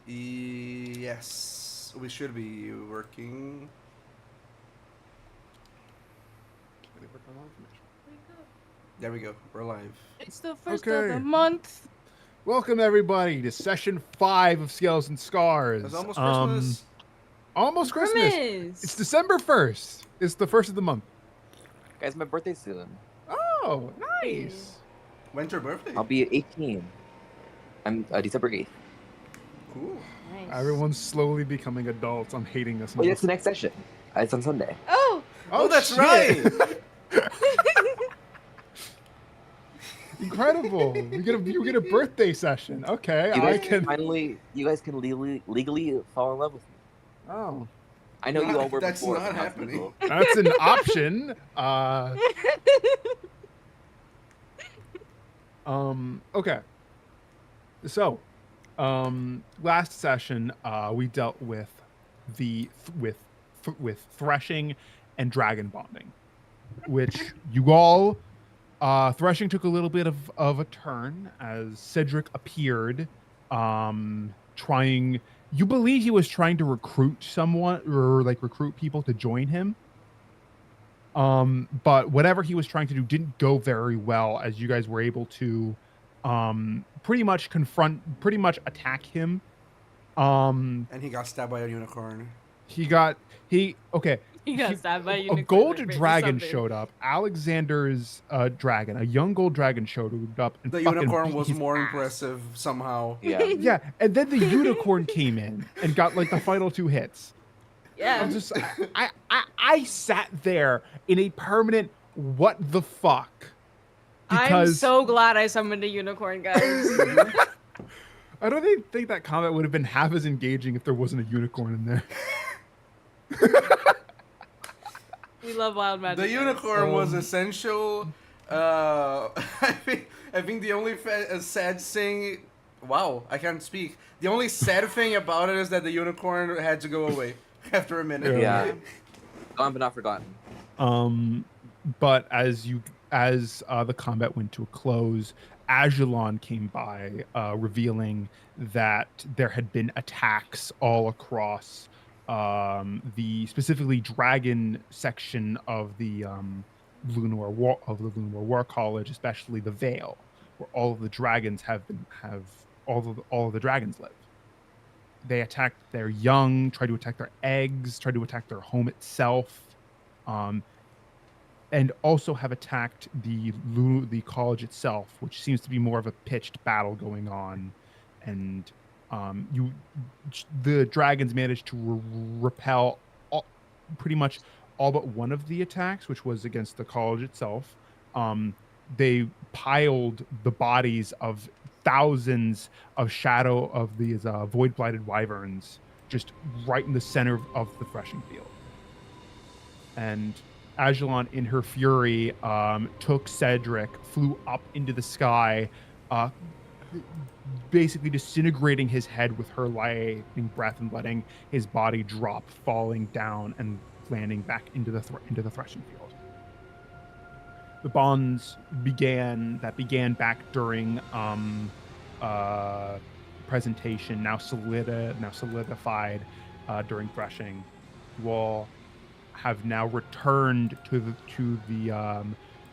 Yes, we should be working. There we go. We're live. It's the first of the Okay. month. Welcome everybody to session 5 of Scales and It's Scars. almost Christmas. Almost Christmas. It's Grimace. December 1st. It's the first of the month. Guys, my birthday's soon. Oh, nice. When's your birthday? I'll be 18. I'm December 8th. Cool. Nice. Everyone's slowly becoming adults. I'm hating this. Wait, it's the next session. It's on Sunday. Oh. Oh, that's shit. right. Incredible. You get a birthday session. Okay, You I guys can. you guys can legally fall in love with me. Oh, I know you all were That's before. not but happening. legal. that's an option. Okay. So, last session, we dealt with with threshing and dragon bonding, which you all, threshing took a little bit of a turn as Cedric appeared, trying. You believe he was trying to recruit someone or like recruit people to join him. But whatever he was trying to do didn't go very well, as you guys were able to pretty much attack him. And he got stabbed by a unicorn. He got stabbed by a a unicorn. gold like, dragon something. showed up. Alexander's dragon, a young gold dragon showed up, and The fucking unicorn beat was his more ass. impressive somehow. Yeah. Yeah, and then the unicorn came in and got like the final 2 hits. Yeah. I'm just I sat there in a permanent what the fuck. I'm so glad I summoned a unicorn, guys. I don't even think that combat would have been half as engaging if there wasn't a unicorn in there. We love wild magic. The unicorn was Um, essential. I think the only sad thing. Wow, I can't speak. The only sad thing about it is that the unicorn had to go away after a minute. Yeah. Gone but not forgotten. But as the combat went to a close, Agilon came by, revealing that there had been attacks all across the specifically dragon section of the Lunar War College, especially the Vale, where all of the dragons have all of the dragons live. They attacked their young, tried to attack their eggs, tried to attack their home itself, and also have attacked the college itself, which seems to be more of a pitched battle going on. And the dragons managed to repel pretty much all but one of the attacks, which was against the college itself. They piled the bodies of thousands of these void blighted wyverns just right in the center of the threshing field. And Agilon, in her fury, took Cedric, flew up into the sky, basically disintegrating his head with her lightning breath and letting his body drop, falling down and landing back into the threshing field. The bonds began back during presentation, now solidified during threshing. You all have now returned to the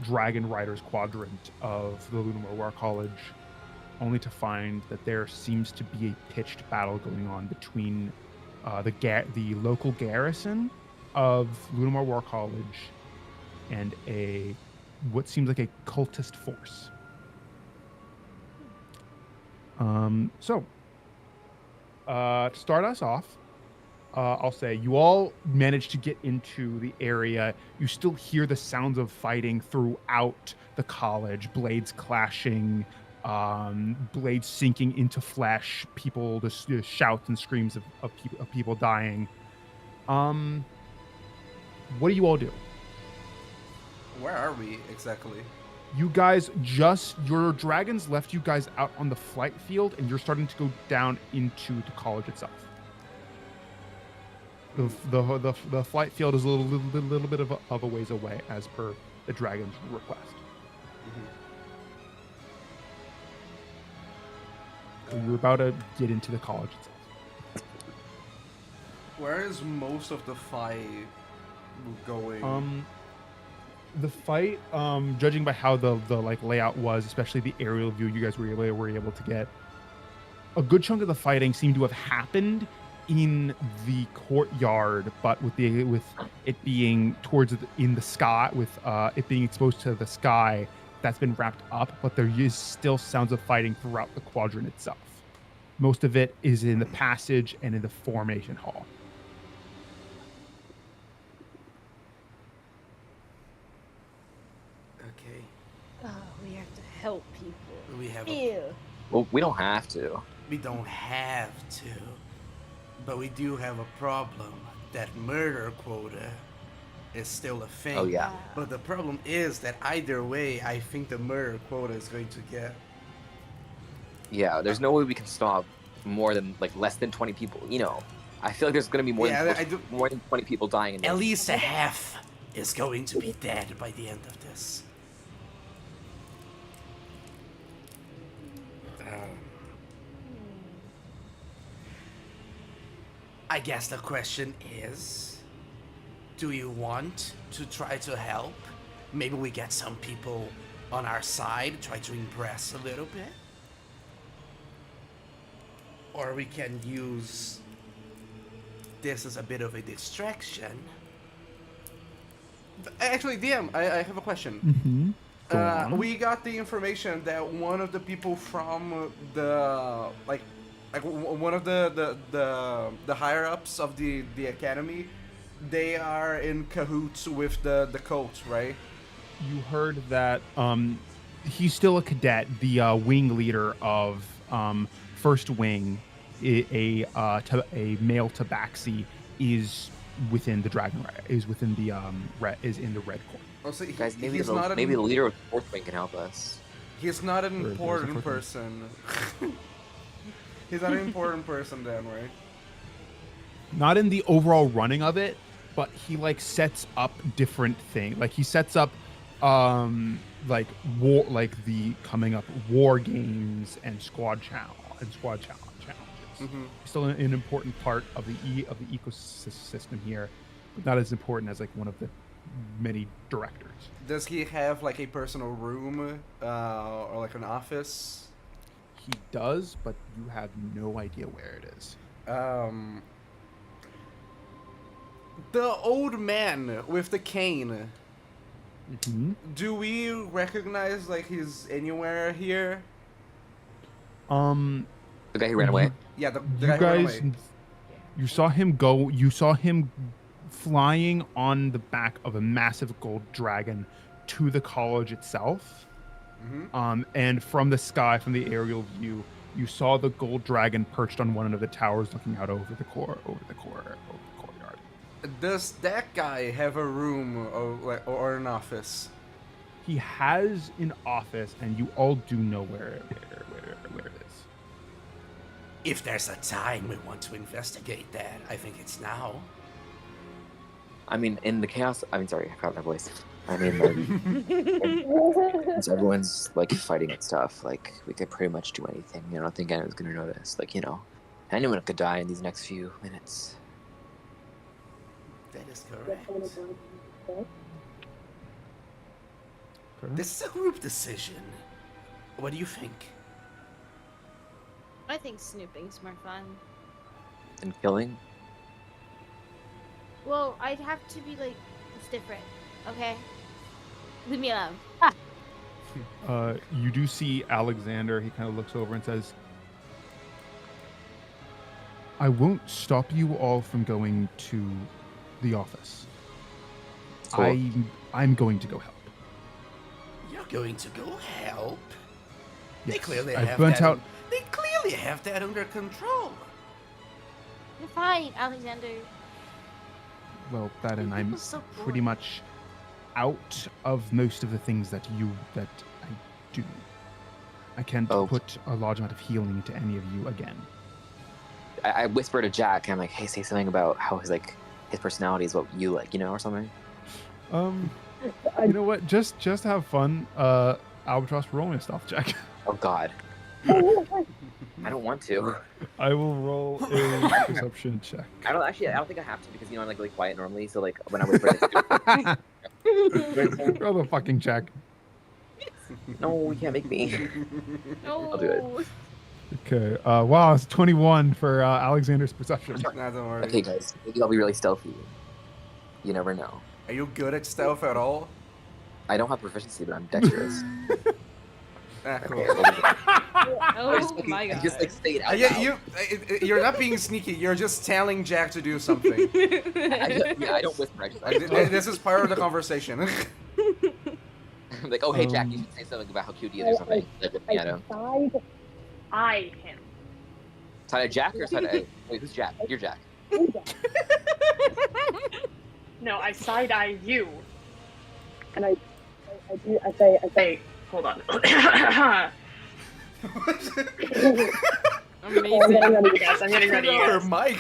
Dragon Riders quadrant of the Lunar War College, only to find that there seems to be a pitched battle going on between the local garrison of Lunar War College and what seems like a cultist force. To start us off, I'll say you all managed to get into the area. You still hear the sounds of fighting throughout the college, blades clashing, blades sinking into flesh, people, the shouts and screams of people dying. What do you all do? Where are we exactly? You guys your dragons left you guys out on the flight field, and you're starting to go down into the college itself. The flight field is a little bit of a ways away, as per the dragon's request. So you're about to get into the college itself. Where is most of the fight going? The fight, judging by how the like layout was, especially the aerial view you guys were able to get, a good chunk of the fighting seemed to have happened in the courtyard, but with it being in the sky, with it being exposed to the sky, that's been wrapped up. But there is still sounds of fighting throughout the quadrant itself. Most of it is in the passage and in the formation hall. Okay. Oh, we have to help people. We have. Well, we don't have to. We don't have to, but we do have a problem. That murder quota is still a thing. Oh yeah. But the problem is that either way, I think the murder quota is going to get. Yeah, there's no way we can stop more than like less than 20 people. You know, I feel like there's gonna be more than 20 people dying. In At least a half is going to be dead by the end of this. I guess the question is, do you want to try to help? Maybe we get some people on our side, try to impress a little bit. Or we can use this as a bit of a distraction. Actually, DM, I have a question. Mm-hmm. We got the information that one of the people from the one of the higher ups of the academy, they are in cahoots with the cult, right? You heard that he's still a cadet, the wing leader of First Wing, a male tabaxi, is within the Dragon is within the is in the Red Corps. Oh, so guys, maybe the leader of Fourth Wing can help us. He's not an important person. He's not an important person then, right? Not in the overall running of it, but he like sets up different things. Like he sets up like war, like the coming up war games and squad challenges. Mm-hmm. Still an important part of the ecosystem here, but not as important as like one of the many directors. Does he have like a personal room or like an office? He does, but you have no idea where it is. The old man with the cane. Mm-hmm. Do we recognize like he's anywhere here? The guy who ran away. Yeah, the You guy who ran guys, away. you saw him go. You saw him flying on the back of a massive gold dragon to the college itself. Mm-hmm. And from the sky, from the aerial view, you saw the gold dragon perched on one of the towers, looking out over the courtyard. Does that guy have a room or an office? He has an office, and you all do know where it is. If there's a time we want to investigate that, I think it's now. I mean, in the chaos. I mean, sorry, I forgot my voice. I mean, since everyone's like fighting and stuff, like we could pretty much do anything. I don't think anyone's gonna notice. Like, you know, anyone could die in these next few minutes. That is correct. This is a group decision. What do you think? I think snooping's more fun. And killing. Well, I'd have to be like, it's different, okay? Leave me alone. You do see Alexander. He kind of looks over and says, "I won't stop you all from going to the office. Cool. I'm going to go help." You're going to go help? Yes, They clearly I've have burnt that. out. They clearly have that under control. You're fine, Alexander. Well, that and I'm People's so pretty boring. much out of most of the things that I do. I can't Oh. put a large amount of healing into any of you again. I whisper to Jack. I'm like, hey, say something about how his personality is what you like, you know, or something. You know what? Just have fun. Albatross, roll me a stealth check. Oh God. I don't want to. I will roll a perception check. I don't think I have to because I'm like really quiet normally. So like when I whisper, like, Roll the fucking check. no, you can't make me. No. I'll do it. Okay. Wow, it's 21 for Alexander's perception. Nah, don't worry. Okay, guys, maybe I'll be really stealthy. You never know. Are you good at stealth at all? I don't have proficiency, but I'm dexterous. Ah, cool. Okay, I'll leave it. Oh my god. I just like say it out Yeah, loud. you're not being sneaky. You're just telling Jack to do something. I don't whisper. This is part of the conversation. I'm like, oh hey Jack, you should say something about how cute he is or something. Like with piano. I him. Side of Jack or side of A? Wait, who's Jack? You're Jack. No, I side eye you. And I say, hold on. I'm Amazing. getting ready, you guys. I'm getting ready, you Her guys. mic.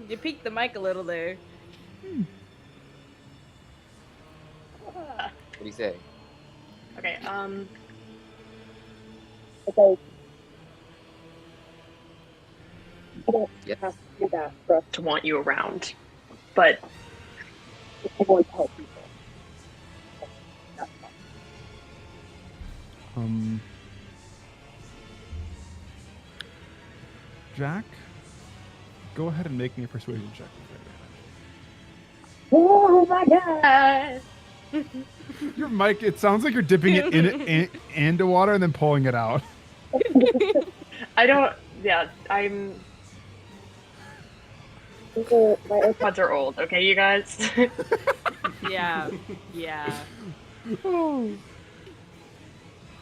You peeked the mic a little there. What do you say? Okay, Yes. have to do that for us to want you around, but I want to help people. That's fine. Jack, go ahead and make me a persuasion check. Oh my god! Your mic, it sounds like you're dipping it into water and then pulling it out. I don't. Yeah, I'm. My AirPods are old. Okay, you guys. Yeah. Yeah. Oh,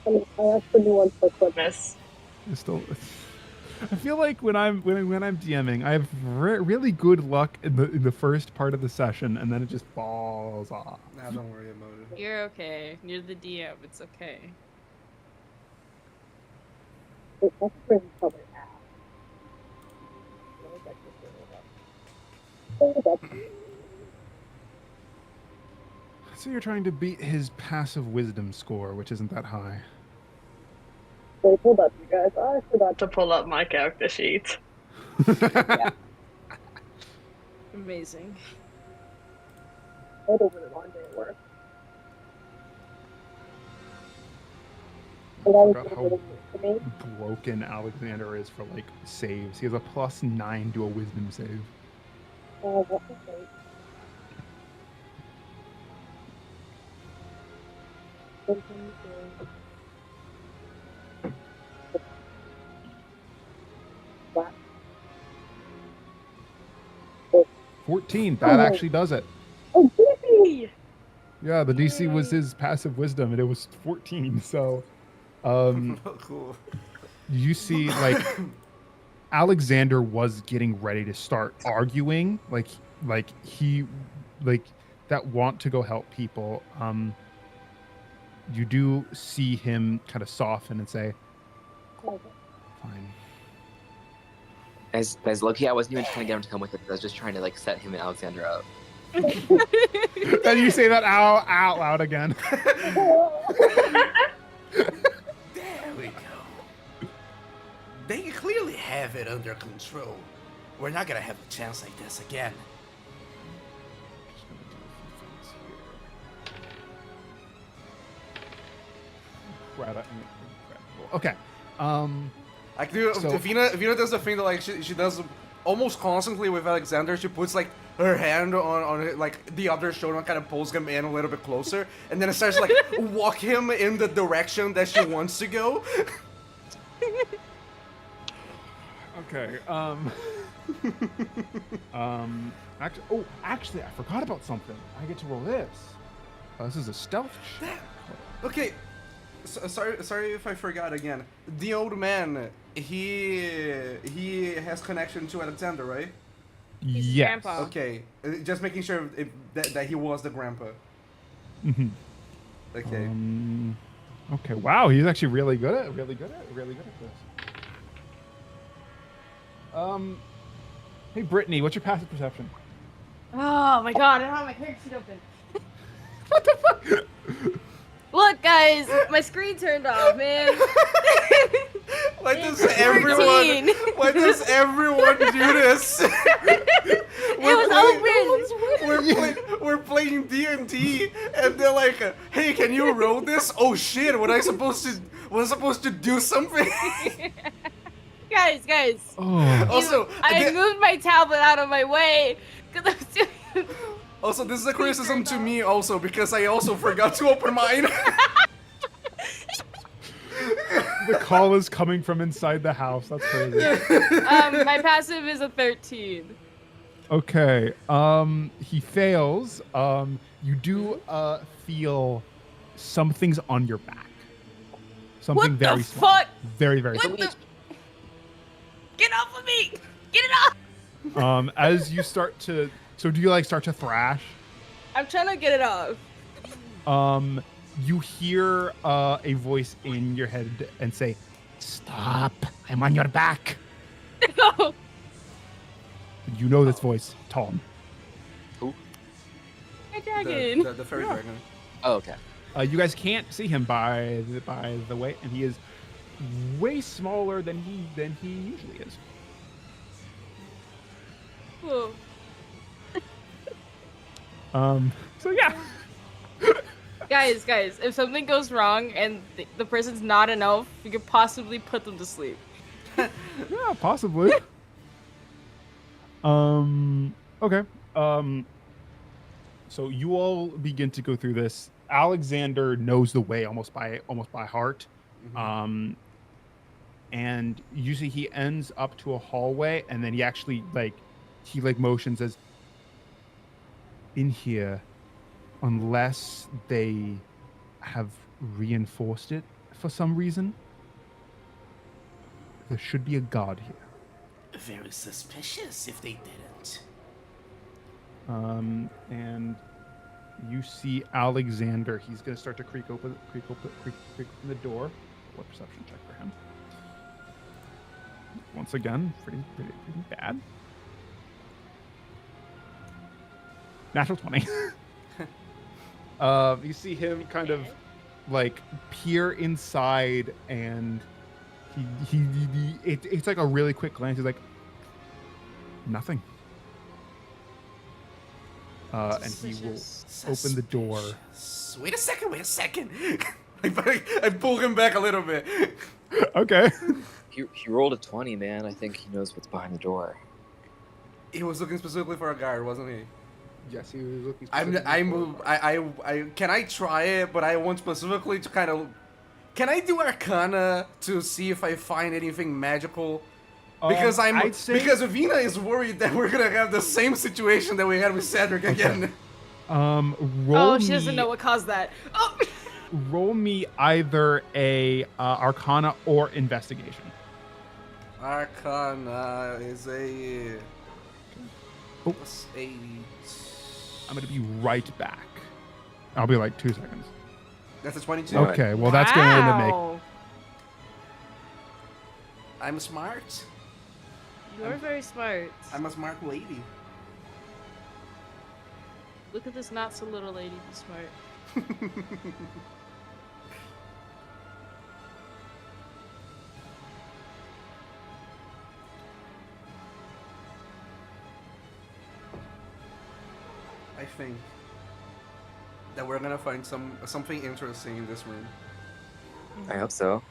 I asked for new ones for Christmas. it's still. I feel like when I'm DMing, I have really good luck in the first part of the session, and then it just falls off. Nah, don't worry about it. You're okay. You're the DM. It's okay. It's actually probably So you're trying to beat his passive wisdom score, which isn't that high. Wait, hold up, you guys. I forgot to pull up my character sheet. Amazing. I don't really want to work. And I was Forgot gonna how to me. broken Alexander is for like saves. He has a +9 to a wisdom save. What was it? What? 14. That actually does it. Oh, Jimmy! Yeah, the DC was his passive wisdom, and it was 14. So, Cool. you see, like, Alexander was getting ready to start arguing, like he, like, that want to go help people. You do see him kind of soften and say, "Fine." As Loki, I wasn't even trying to get him to come with it. I was just trying to like set him and Alexander up. Then you say that out loud again. There we go. They clearly have it under control. We're not gonna have a chance like this again. Okay. Like, dude, So- Vina does the thing that like she does almost constantly with Alexander. She puts like her hand on like the other shoulder and kind of pulls him in a little bit closer, and then it starts like walk him in the direction that she wants to go. Okay. Actually, I forgot about something. I get to roll this. This is a stealth check. Okay, sorry if I forgot again. The old man, he has connection to Alexander, right? He's his Yes. grandpa. Okay, just making sure that he was the grandpa. Mhm. Okay. Okay. Wow, he's actually really good at this. Hey Brittany, what's your passive perception? Oh my god, I don't have my character sheet open. What the fuck? Look, Guys, my screen turned off, man. Why does It's everyone? 14. Why does everyone do this? We're playing D&D, and they're like, "Hey, can you roll this?" Oh shit! Was I supposed to do something? Guys. Oh. Also, I moved my tablet out of my way because I was doing. Also, this is a criticism to me also because I also forgot to open mine. The call is coming from inside the house. That's crazy. My passive is a 13. Okay. He fails. You do feel something's on your back. Something What very the small. fuck? Very, very What small. the? Get off of me! Get it off! As you start to, so do you like start to thrash? I'm trying to get it off. You hear a voice in your head and say, "Stop! I'm on your back." No. You know this voice, Tom. Who? My dragon. The fairy Yeah. dragon. Oh, okay. You guys can't see him by the way, and he is way smaller than he usually is. Cool. So yeah. Guys, if something goes wrong and the person's not an elf, you could possibly put them to sleep. Yeah, possibly. Okay. So you all begin to go through this. Alexander knows the way almost by heart. And usually he ends up to a hallway, and then he actually he motions as in here, unless they have reinforced it for some reason. There should be a guard here. Very suspicious if they didn't. And you see Alexander. He's gonna start to creak open the door. What perception check for him? Once again, pretty bad. Natural 20. You see him kind of peer inside, and it's like a really quick glance. He's like, nothing. And he will open the door. Wait a second. I pull him back a little bit. Okay. He rolled a 20, man. I think he knows what's behind the door. He was looking specifically for a guard, wasn't he? Yes, he was looking. I can I try it, but I want specifically to kind of. Can I do Arcana to see if I find anything magical? Because because Vina is worried that we're gonna have the same situation that we had with Cedric again. Roll she me, doesn't know what caused that. Oh. Roll me either a Arcana or Investigation. Arcana is a. Oh. Plus 8. I'm gonna be right back. I'll be like 2 seconds. That's a 22. Okay, well that's gonna end up making. Wow. I'm smart. You're very smart. I'm a smart lady. Look at this not so little lady be smart. I think that we're gonna find something interesting in this room. I hope so.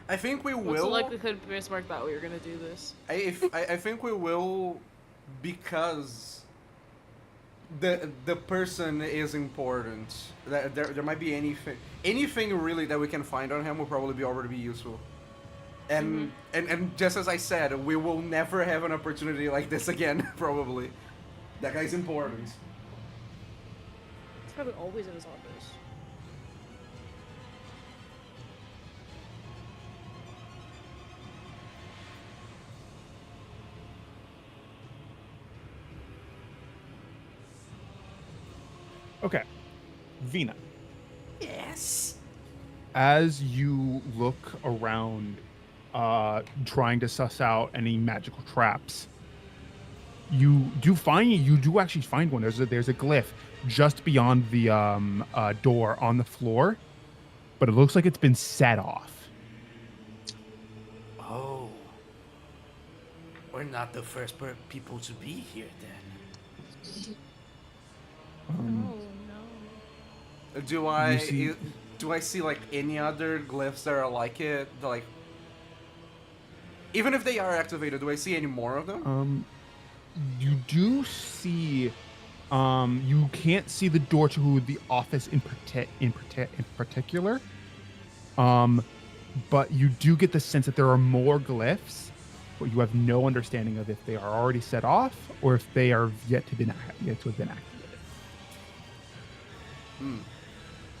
I think we What's will. the likelihood Bismarck thought we were gonna do this? I think we will, because the person is important. That there might be anything really that we can find on him will probably already be useful. And just as I said, we will never have an opportunity like this again. Probably, that guy's important. It's probably always in his office. Okay, Vina. Yes. As you look around, trying to suss out any magical traps, you do actually find one. There's a glyph just beyond the door on the floor, but it looks like it's been set off. Oh. We're not the first people to be here then. No. Do I see like any other glyphs that are like it? Like, even if they are activated, do I see any more of them? You do see. You can't see the door to the office in particular. But you do get the sense that there are more glyphs, but you have no understanding of if they are already set off or if they are yet to have been activated.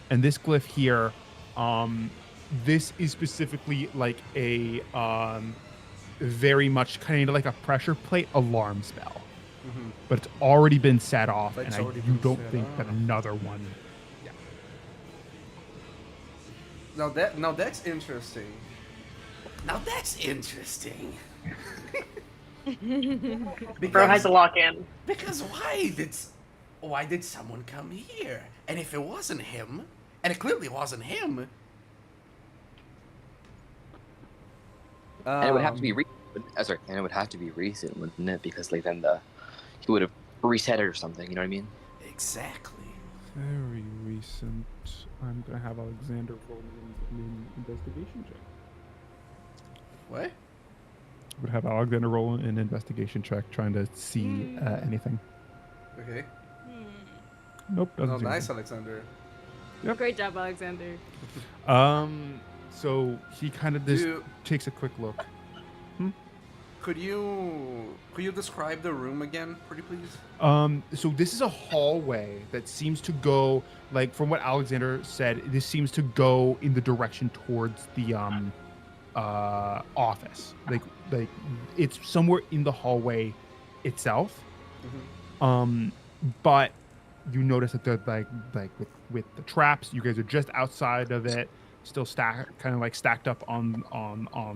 And this glyph here, this is specifically like a very much kind of like a pressure plate alarm spell, but it's already been set off, But it's and already you been don't set think that off. another one. Now that's interesting. Now that's interesting. Bro has to lock in. Because why did someone come here? And if it wasn't him, and it clearly wasn't him. And it would have to be and it would have to be recent, wouldn't it? Because like then he would have reset it or something. You know what I mean? Exactly. Very recent. I'm gonna have Alexander roll an investigation check. What? Would have Alexander roll an investigation check, trying to see anything. Okay. Nope. Doesn't Oh, see nice, anything. Alexander. Great job, Alexander. So he kind of just Do- takes a quick look. Could you describe the room again, pretty please? So this is a hallway that seems to go, like from what Alexander said, this seems to go in the direction towards the office. Like it's somewhere in the hallway itself. But you notice that they're like with the traps, you guys are just outside of it, still stacked up on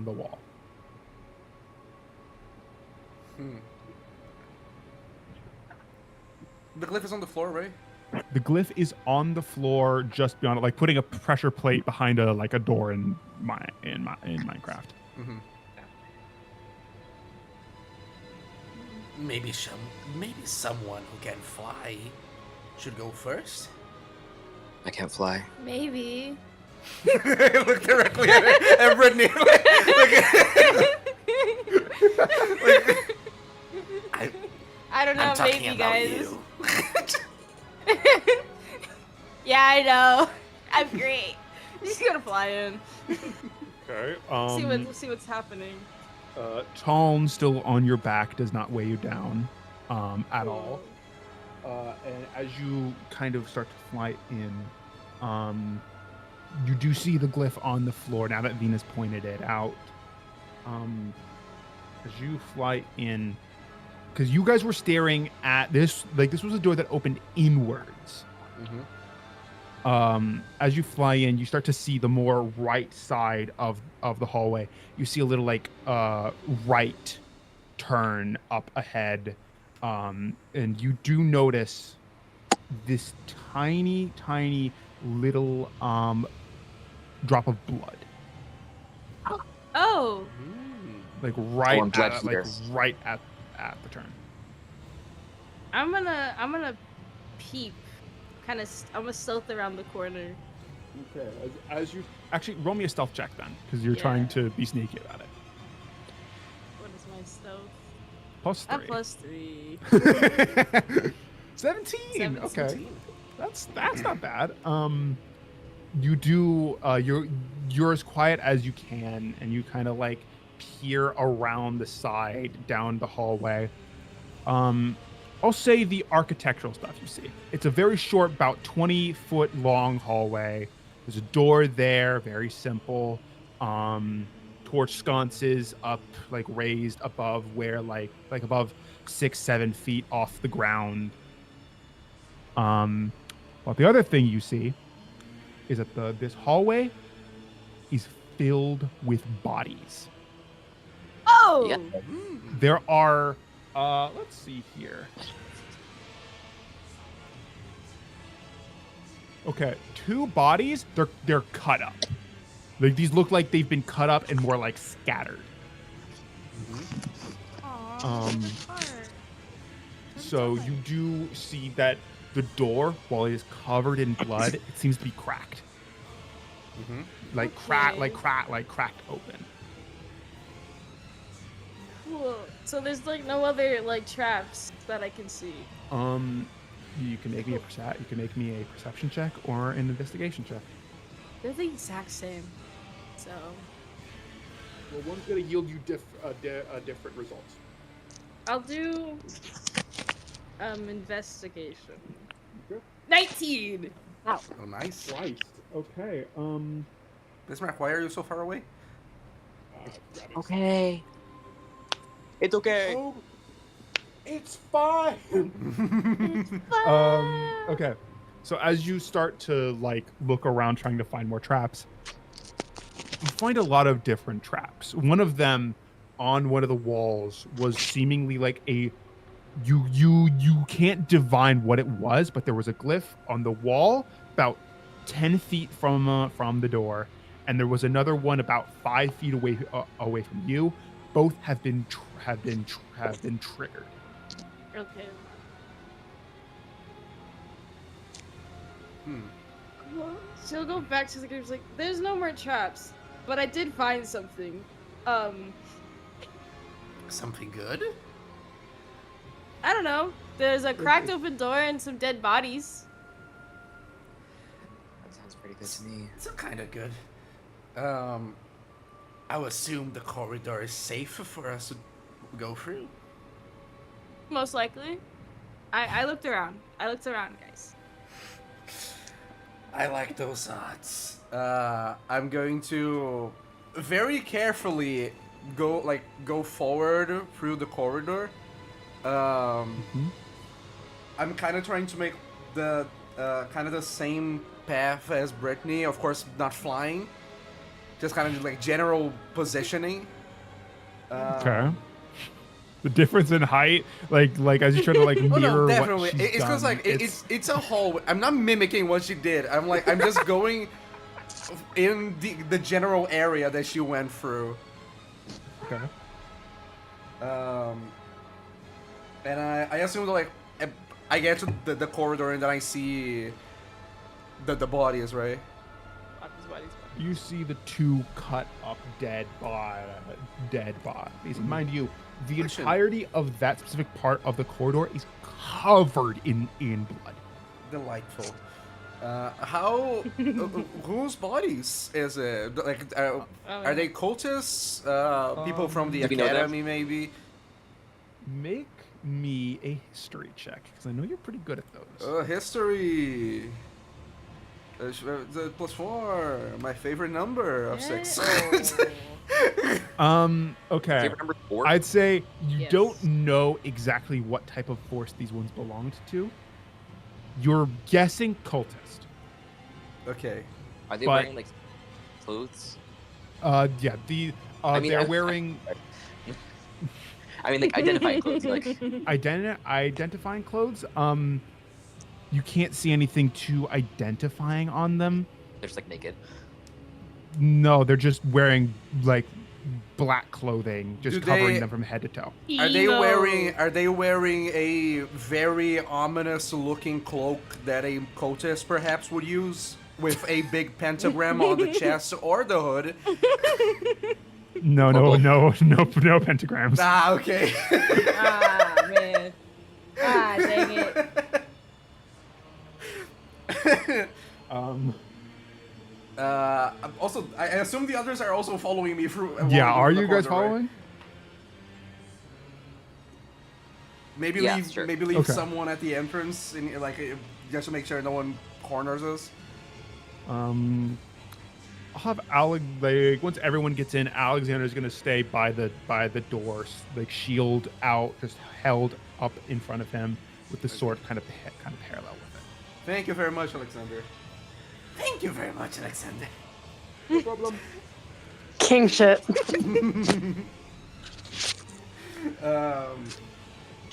the wall. The glyph is on the floor, right? The glyph is on the floor just beyond it, like putting a pressure plate behind a door in Minecraft. Maybe someone who can fly should go first. I can't fly. Maybe. Look directly at Brittany. I don't know, I'm talking maybe, about guys. you. Yeah, I know. I'm great. Just gonna fly in. Okay. See what's happening. Tone still on your back does not weigh you down at all. And as you kind of start to fly in, you do see the glyph on the floor now that Venus pointed it out. As you fly in, because you guys were staring at this, like this was a door that opened inwards. As you fly in, you start to see the more right side of the hallway. You see a little like right turn up ahead, and you do notice this tiny little drop of blood, Oh. like right I'm glad at, to like hear. right at the turn. I'm gonna peep. I'm gonna stealth around the corner. Okay, as you actually roll me a stealth check then, because you're Yeah. trying to be sneaky about it. What is my stealth? +3. I'm +3. 17. Okay. 17. That's not bad. You do you're as quiet as you can, and you kind of like peer around the side down the hallway. I'll say the architectural stuff you see. It's a very short, about 20-foot long hallway. There's a door there, very simple. Torch sconces up, like raised above where like above 6-7 feet off the ground. But the other thing you see is that this hallway is filled with bodies. Oh. Yeah. There are Let's see here. Okay, 2 bodies. They're cut up. Like these look like they've been cut up and more like scattered. So you do see that the door, while it is covered in blood, it seems to be cracked. Like cracked open. Cool. So there's like no other like traps that I can see. You can make me a perception check or an investigation check. They're the exact same. So Well, one's gonna yield you different results. I'll do investigation. Okay. 19. Oh, nice. Sliced. Okay. Bismarck, why are you so far away? Okay. It's okay. Oh, it's fine. Okay. So as you start to like look around trying to find more traps, you find a lot of different traps. One of them on one of the walls was seemingly like a you can't divine what it was, but there was a glyph on the wall about 10 feet from the door, and there was another one about 5 feet away from you. Both have been triggered. Okay. She'll go back to the group. Like, there's no more traps, but I did find something. Something good? I don't know. There's a cracked open door and some dead bodies. That sounds pretty good to me. It's kind of good. I would assume the corridor is safe for us to go through. Most likely. I looked around. Guys. I like those odds. I'm going to very carefully go forward through the corridor. I'm kind of trying to make the kind of the same path as Brittany. Of course, not flying. Just kind of like general positioning. Okay. The difference in height, like as you try to like mirror no, definitely. what she's It's because done, like it's a hallway. I'm not mimicking what she did. I'm just going in the general area that she went through. Okay. And I assume that, like, I get to the corridor and then I see the bodies, right? You see the 2 cut up dead bodies. Mind you, the Question. entirety of that specific part of the corridor is covered in blood. Delightful. How? Whose bodies is it? Like, are they cultists? People from the Do we know that? academy, maybe? Make me a history check, because I know you're pretty good at those. History. The +4, my favorite number of 6. Okay. Favorite number 4? I'd say you Yes. don't know exactly what type of force these ones belonged to. You're guessing cultist. Okay. Are they but- wearing like clothes? Yeah, they're I'm- wearing I mean, like identifying clothes. Like identifying clothes. You can't see anything too identifying on them. they're just like naked. No, they're just wearing like black clothing, just Do covering they- them from head to toe. Are they wearing a very ominous looking cloak that a cultist perhaps would use with a big pentagram on the chest or the hood? No pentagrams. Ah, okay. Ah, man. Ah, dang it. Also, I assume the others are also following me through. Yeah, are the you guys corridor, right? following? Maybe Yeah, leave sure. leave Okay. someone at the entrance, and like just to make sure no one corners us. I'll have like once everyone gets in, Alexander's gonna stay by the doors, like shield out, just held up in front of him with the sword kind of parallel with it. Thank you very much, Alexander. Thank you very much, Alexander. No problem. King shit.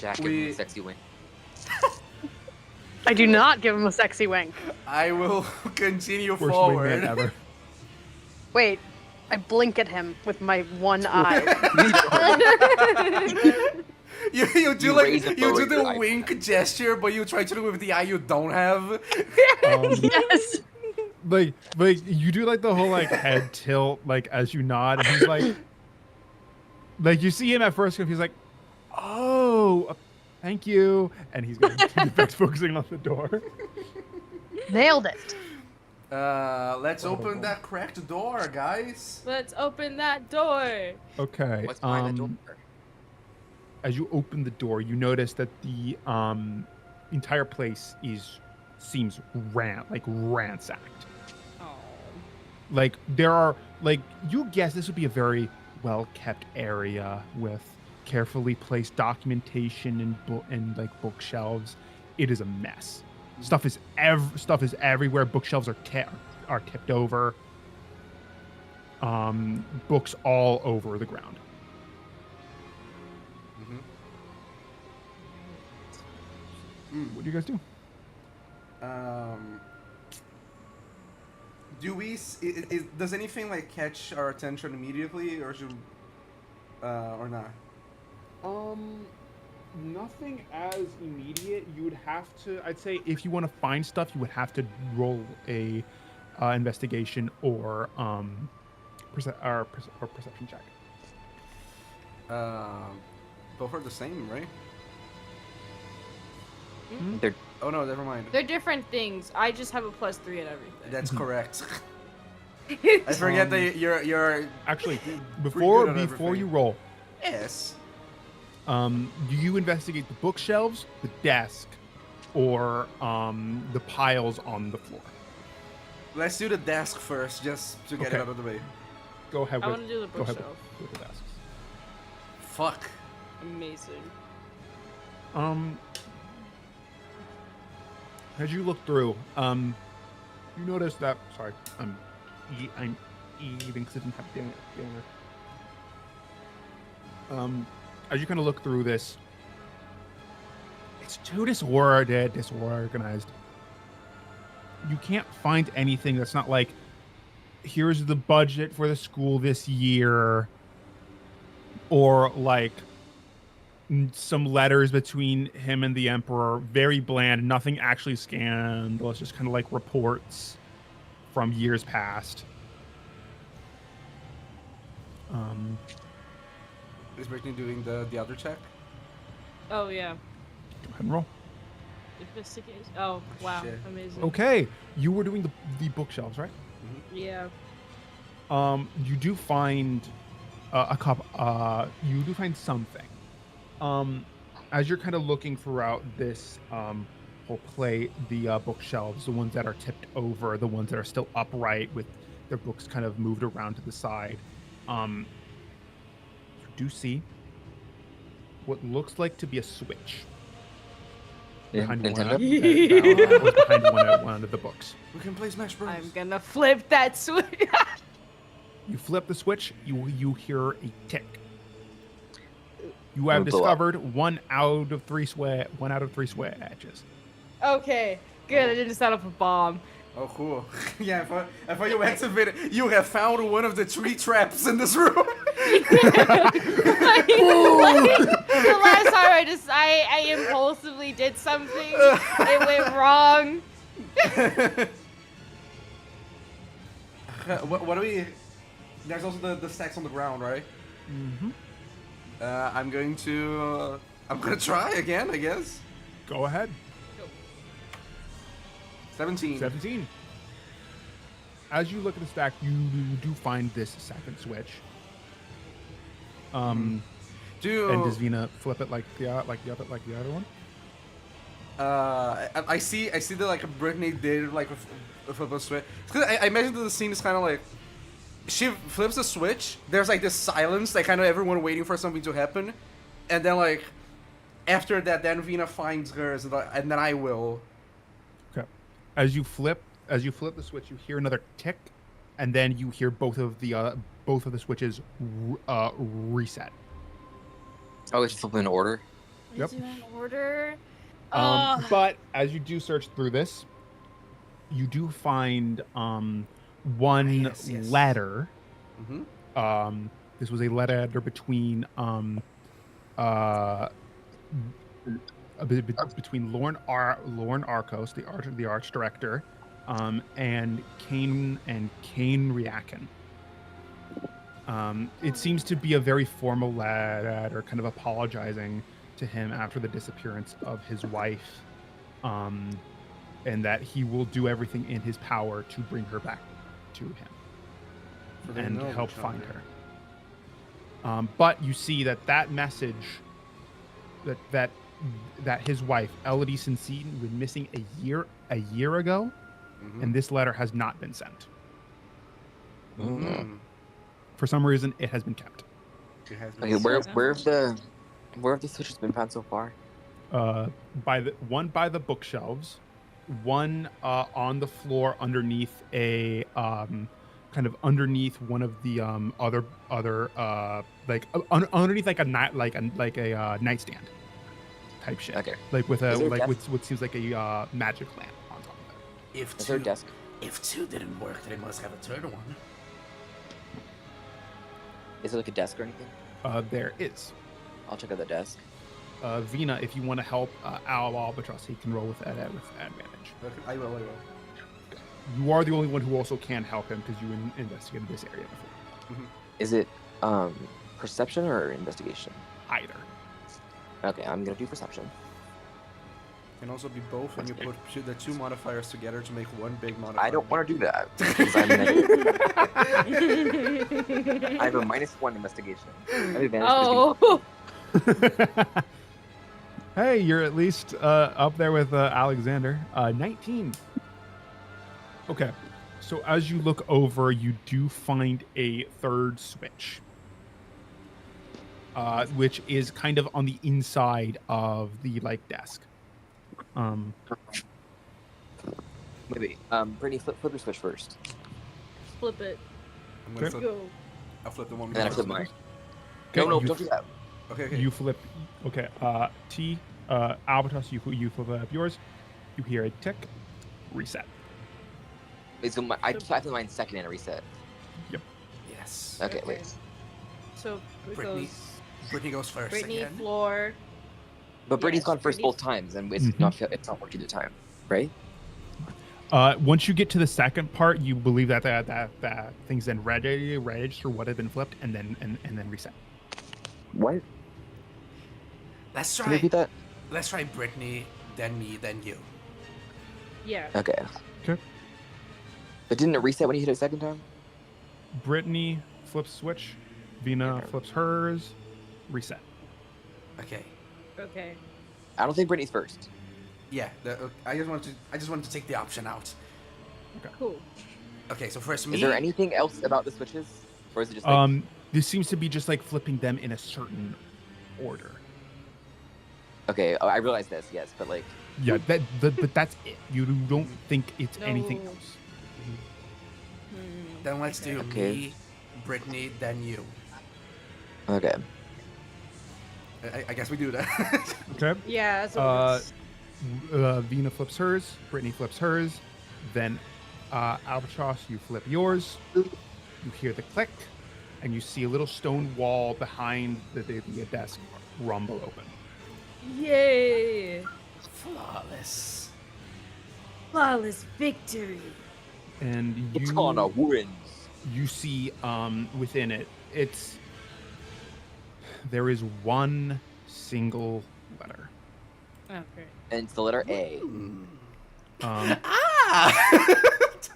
Jack, give him a sexy wink. I do not give him a sexy wink. I will continue Worst wingman forward. ever. Wait, I blink at him with my one eye. You do You like raise and you do lower the your wink gesture, but you try to do it with the eye you don't have. Yes. Like you do like the whole like head tilt like as you nod, and he's like you see him at first, and he's like, "Oh, thank you," and he's going back to focusing on the door. Nailed it. Let's open that cracked door, guys. Let's open that door. Okay. What's behind the door? As you open the door, you notice that the entire place seems ransacked. Oh. Like there are like you guess this would be a very well kept area with carefully placed documentation and like bookshelves. It is a mess. Stuff is everywhere. Bookshelves are tipped over. Books all over the ground. What do you guys do? Do we? Does anything like catch our attention immediately, or should, or not? Nothing as immediate. You would have to. I'd say if you want to find stuff, you would have to roll a investigation or perception check. Both are the same, right? They're Oh no, never mind. They're different things. I just have a +3 at everything. That's correct. I forget that you're. Actually, good before on you everything. roll, Yes. do you investigate the bookshelves, the desk, or the piles on the floor? Let's do the desk first, just to get Okay. it out of the way. Go ahead I with. want to do the Go ahead bookshelf. with the desks. Fuck. Amazing. As you look through, you notice that. Sorry, I'm eating because I didn't have dinner. As you kind of look through this, it's too disorganized. You can't find anything that's not like, here's the budget for the school this year, or like some letters between him and the emperor. Very bland, nothing actually scandalous, just kind of like reports from years past. Is Brittany doing the other check? Oh yeah. Go ahead and roll. Investigate. Oh wow, Shit. amazing. Okay, you were doing the bookshelves, right? Yeah. You do find you do find something. As you're kind of looking throughout this whole play, the bookshelves, the ones that are tipped over, the ones that are still upright with their books kind of moved around to the side, you do see what looks like to be a switch behind Nintendo? one of the books. We can play Smash Bros. I'm gonna flip that switch. You flip the switch, you hear a tick. You have Oh, blow up. discovered one out of three switches. Okay, good. I didn't set up a bomb. Oh, cool. Yeah, I thought you activated. You have found one of the 3 traps in this room. Like, the last time I impulsively did something, it went wrong. What do we? There's also the stacks on the ground, right? Mm-hmm. I'm going to. I'm gonna try again, I guess. Go ahead. 17. 17. As you look at the stack, you do find this second switch. And does Vina flip it like the other one? I see that like Brittany did like a flip a switch. 'Cause I imagine that the scene is kind of like she flips the switch. There's like this silence, like kind of everyone waiting for something to happen, and then like after that, then Vina finds hers, and then I will. Okay. As you flip the switch, you hear another tick, and then you hear both of the switches reset. Oh, we should flip in order. Yep. Is it in order? But as you do search through this, you do find one Yes. letter. Mm-hmm. This was a letter between between Lorne Arkos, the arch director, and Kane Riakin. It seems to be a very formal letter, kind of apologizing to him after the disappearance of his wife, and that he will do everything in his power to bring her back to him and help find her. But you see that message, that his wife Elodie Sincine was missing a year ago, and this letter has not been sent. Mm. For some reason, it has been kept. She has Okay, been where have the switches been found so far? By the bookshelves, one on the floor underneath a kind of underneath one of the other underneath like a nightstand type shit. Okay. Like with Is there a desk? with what seems like a magic lamp on top of it. Is there a desk? If two didn't work, they must have a third one. Is there like a desk or anything? There is. I'll check out the desk. Vina, if you want to help Albatross, he can roll with advantage. Okay, I will. You are the only one who also can help him because you investigated this area before. Is it perception or investigation? Either. Okay, I'm gonna do perception. Can also be both when you put the two modifiers together to make one big modifier. I don't want to do that because I'm negative. I have a -1 investigation. I have advantage Oh. Hey, you're at least up there with Alexander. 19. Okay, so as you look over, you do find a third switch, which is kind of on the inside of the desk. Maybe. Brittany, flip your switch first. Flip it. I'm Okay. gonna flip, Go. I'll flip the one. And then I flip mine. Okay, No, you- don't do that. Okay. You flip. Okay, Albatross, you flip up yours. You hear a tick. Reset. Wait, so I flip mine second and a reset. Yes. Okay, Okay. wait. So it Brittany- goes Brittany goes first Brittany, again. floor. But Brittany's Yes, gone first Brittany- both times, and it's Mhm. it's not working the time, right? Once you get to the second part, you believe that things then register what had been flipped, and then reset. What? Let's Can you repeat that? Let's try Brittany, then me, then you. Yeah. Okay. Okay. But didn't it reset when you hit it a second time? Brittany flips switch. Vina Okay. flips hers. Reset. Okay. Okay. I don't think Brittany's first. Yeah. I just wanted to take the option out. Cool. Okay. So first me. Is there anything else about the switches, or is it just like, This seems to be just flipping them in a certain order. okay? I realize this, yes, but like, Yeah, but that's it. You don't think it's anything No. else. Then let's do Okay. me, Brittany, then you. okay. I guess we do that. Okay. Yeah. So Vina flips hers. Brittany flips hers. Then Albatross, you flip yours. You hear the click, and you see a little stone wall behind the desk rumble open. yay! Flawless. Flawless victory. And It's gonna win. you see within it, there is one single letter. Okay. And it's the letter A. Um,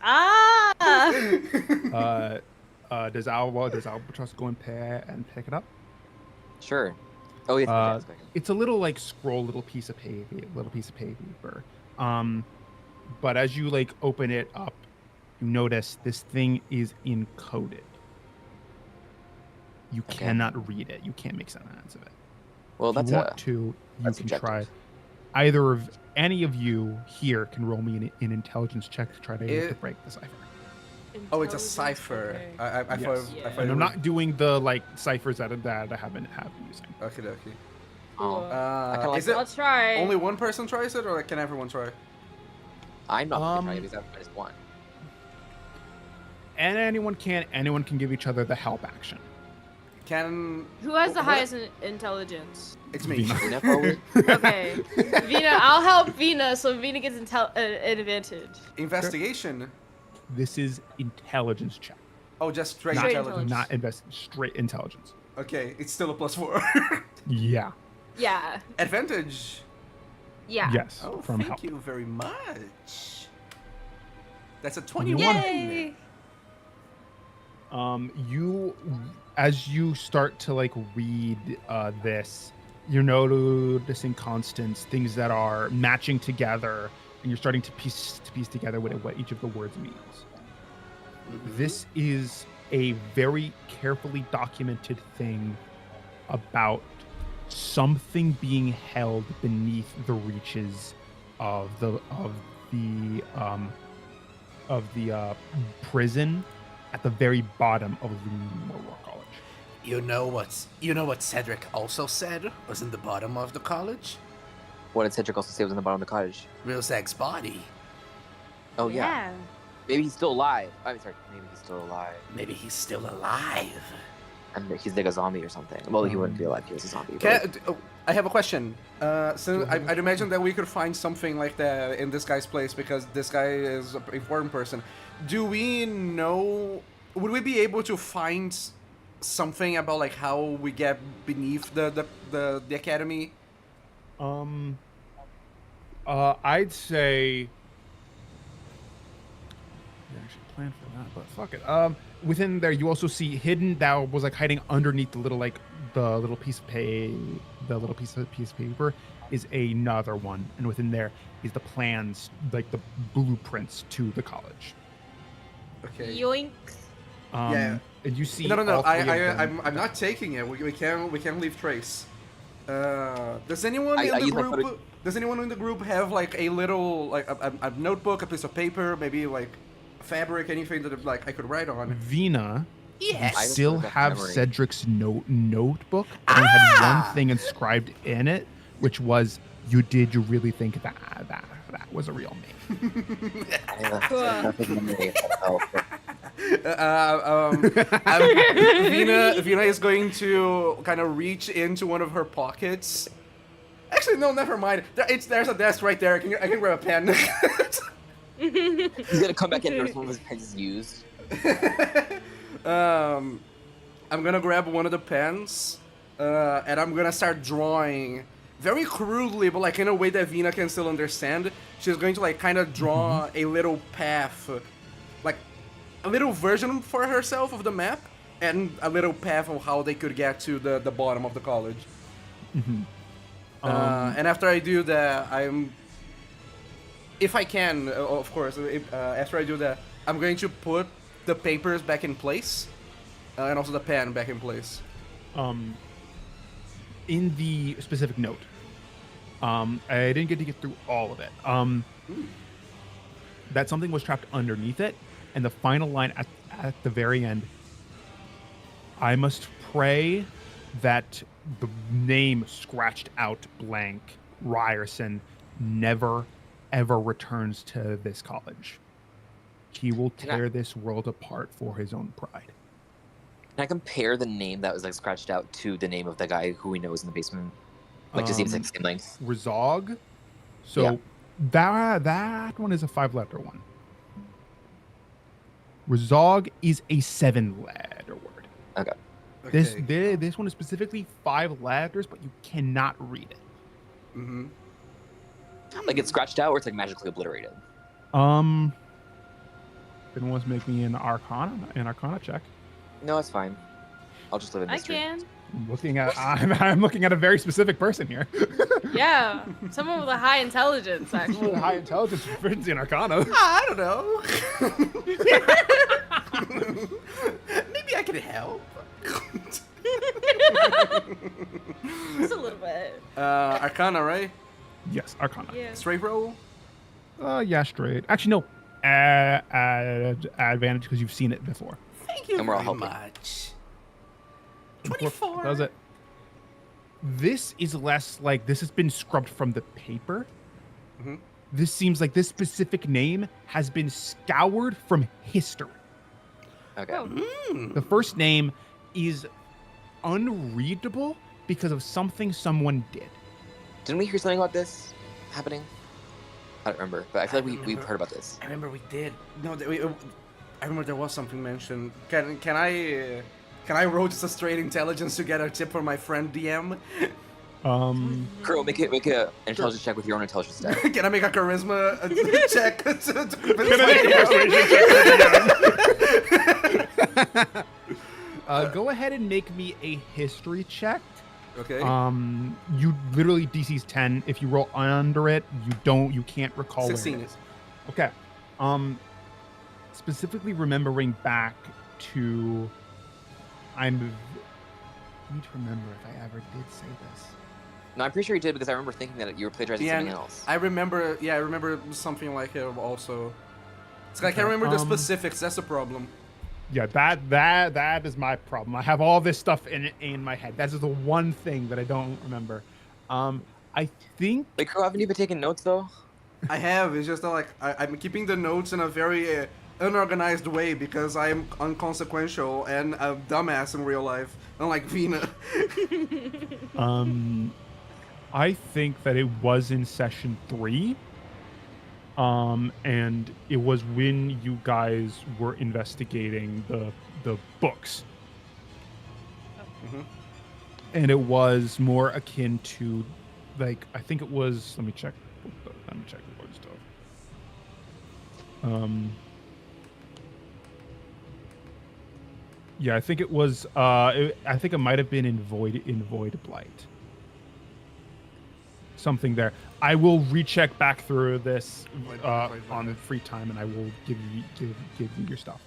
Ah. does Albatross go and pick it up? Sure. Oh, yes. Uh, okay. It's a little little piece of paper. But as you open it up, you notice this thing is encoded. You Okay. cannot read it. You can't make sense of it. Well, If that's you want to, you that's can subjective. try. Either of any of you here can roll me an intelligence check to try to break the cipher. Oh, it's a Intelligence, cipher. okay. I Yes. thought. Yeah. I thought And it I'm was- not doing the ciphers that I have been using. Okay. Oh. kinda like Is it I'll try. only one person tries it, or like, can everyone try? I'm not going to try Um, it because I just one. And anyone can give each other the help action. Can Who has the what- highest intelligence? It's me. Vina. You know, probably. Okay. Vina, I'll help Vina so Vina gets an advantage. Investigation. This is intelligence check. Oh, just straight Not, Straight intelligence. intelligence. not straight intelligence. Okay, it's still a +4. Yeah. Yeah. Advantage. Yeah. Yes. Oh, from thank help. you very much. That's a 21. Yay! You, as you start to like read this, you're noticing constants, things that are matching together, and you're starting to piece together what each of the words means. This is a very carefully documented thing about something being held beneath the reaches of the prison at the very bottom of Lumor College. You know what Cedric also said was in the bottom of the college? What did Cedric also say was in the bottom of the cottage? Rilzag's body. Oh, yeah. Maybe he's still alive. I'm sorry. Maybe he's still alive. Maybe he's still alive. And he's like a zombie or something. Well, he wouldn't be alive. He was a zombie. I have a question. So I'd imagine that we could find something like that in this guy's place because this guy is an important person. Do we know? Would we be able to find something about like how we get beneath the academy? I'd say. I should plan for that, but fuck it. Within there, you also see hidden that was like hiding underneath the little piece of paper is another one, and within there is the plans, like the blueprints to the college. Okay. Yoink. And you see. No. all three of them. I'm not taking it. We can't leave trace. Does anyone I in the use my group? photo- Does anyone in the group have like a little like a notebook, a piece of paper, maybe like fabric, anything that like I could write on? Vina. Yes. You I just still don't have have memory. Cedric's notebook. And it had one thing inscribed in it, which was, "You really think that was a real name?" Vina is going to kind of reach into one of her pockets. Actually, no, never mind. There's a desk right there. I can grab a pen. He's gonna come back in and notice one of his pens is used. I'm gonna grab one of the pens, and I'm gonna start drawing very crudely, but like in a way that Vina can still understand. She's going to like kind of draw a little path, like a little version for herself of the map, and a little path of how they could get to the bottom of the college. And after I do that, if I can, of course, after I do that, I'm going to put the papers back in place, and also the pen back in place. In the specific note, I didn't get to get through all of it. That something was trapped underneath it, and the final line at the very end, "I must pray that the name scratched out blank, Ryerson, never, ever returns to this college. He will tear this world apart for his own pride." Can I compare the name that was like scratched out to the name of the guy who we know is in the basement? Like, just even like the same length. Rizog. So Yeah. that one is a 5-letter one. Rizog is a 7-letter word. Okay. This one is specifically 5 letters, but you cannot read it. Mm-hmm. Like it's scratched out or it's like magically obliterated. Anyone wants to make me an Arcana check? No, it's fine. I'll just live in I mystery. can. I'm looking at a very specific person here. Yeah. Someone with a high intelligence, actually. High intelligence proficiency in Arcana. I don't know. Maybe I can help. Just a little bit. Arcana, right? Yes, Arcana. Yeah. Straight roll. Yeah, straight. Actually, no. Advantage because you've seen it before. Thank you And we're all very helping. much. 24. 24. That was it. This is less like this has been scrubbed from the paper. Mhm. This seems like this specific name has been scoured from history. Okay. Oh. The first name is unreadable because of something someone did. Didn't we hear something about this happening? I don't remember, but I feel like we've heard about this. I remember we did. No, I remember there was something mentioned. Can I roll just a straight intelligence to get a tip for my friend DM? Kuro, make an intelligence check with your own intelligence stat. Can I make a charisma check? Go ahead and make me a history check. Okay. You literally DC's 10. If you roll under it, you can't recall where it 16. is. Okay. Specifically remembering back to, I need to remember if I ever did say this. No, I'm pretty sure you did because I remember thinking that you were plagiarizing something else. I remember something like it also. It's like I can't remember the specifics. That's the problem. Yeah, that is my problem. I have all this stuff in my head. That's the one thing that I don't remember. I think. Wait, Kuro, haven't you been taking notes though? I have. It's just that, like I'm keeping the notes in a very unorganized way because I am unconsequential and a dumbass in real life, unlike Vina. I think that it was in session 3. And it was when you guys were investigating the books. Mhm. And it was more akin to, like, I think it was, let me check the word stuff. Yeah, I think it was, I think it might have been in Void Blight. Something there. I will recheck back through this on free time, and I will give you your stuff.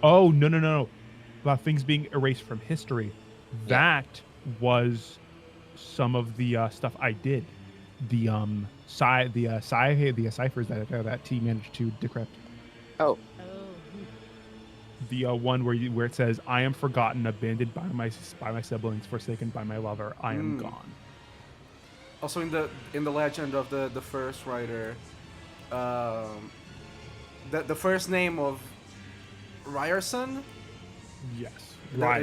Oh no! About things being erased from history. That was some of the stuff I did. The ciphers that T managed to decrypt. Oh. The one where it says, "I am forgotten, abandoned by my siblings, forsaken by my lover. I am gone." Also, in the legend of the first writer, the first name of Ryerson. Yes,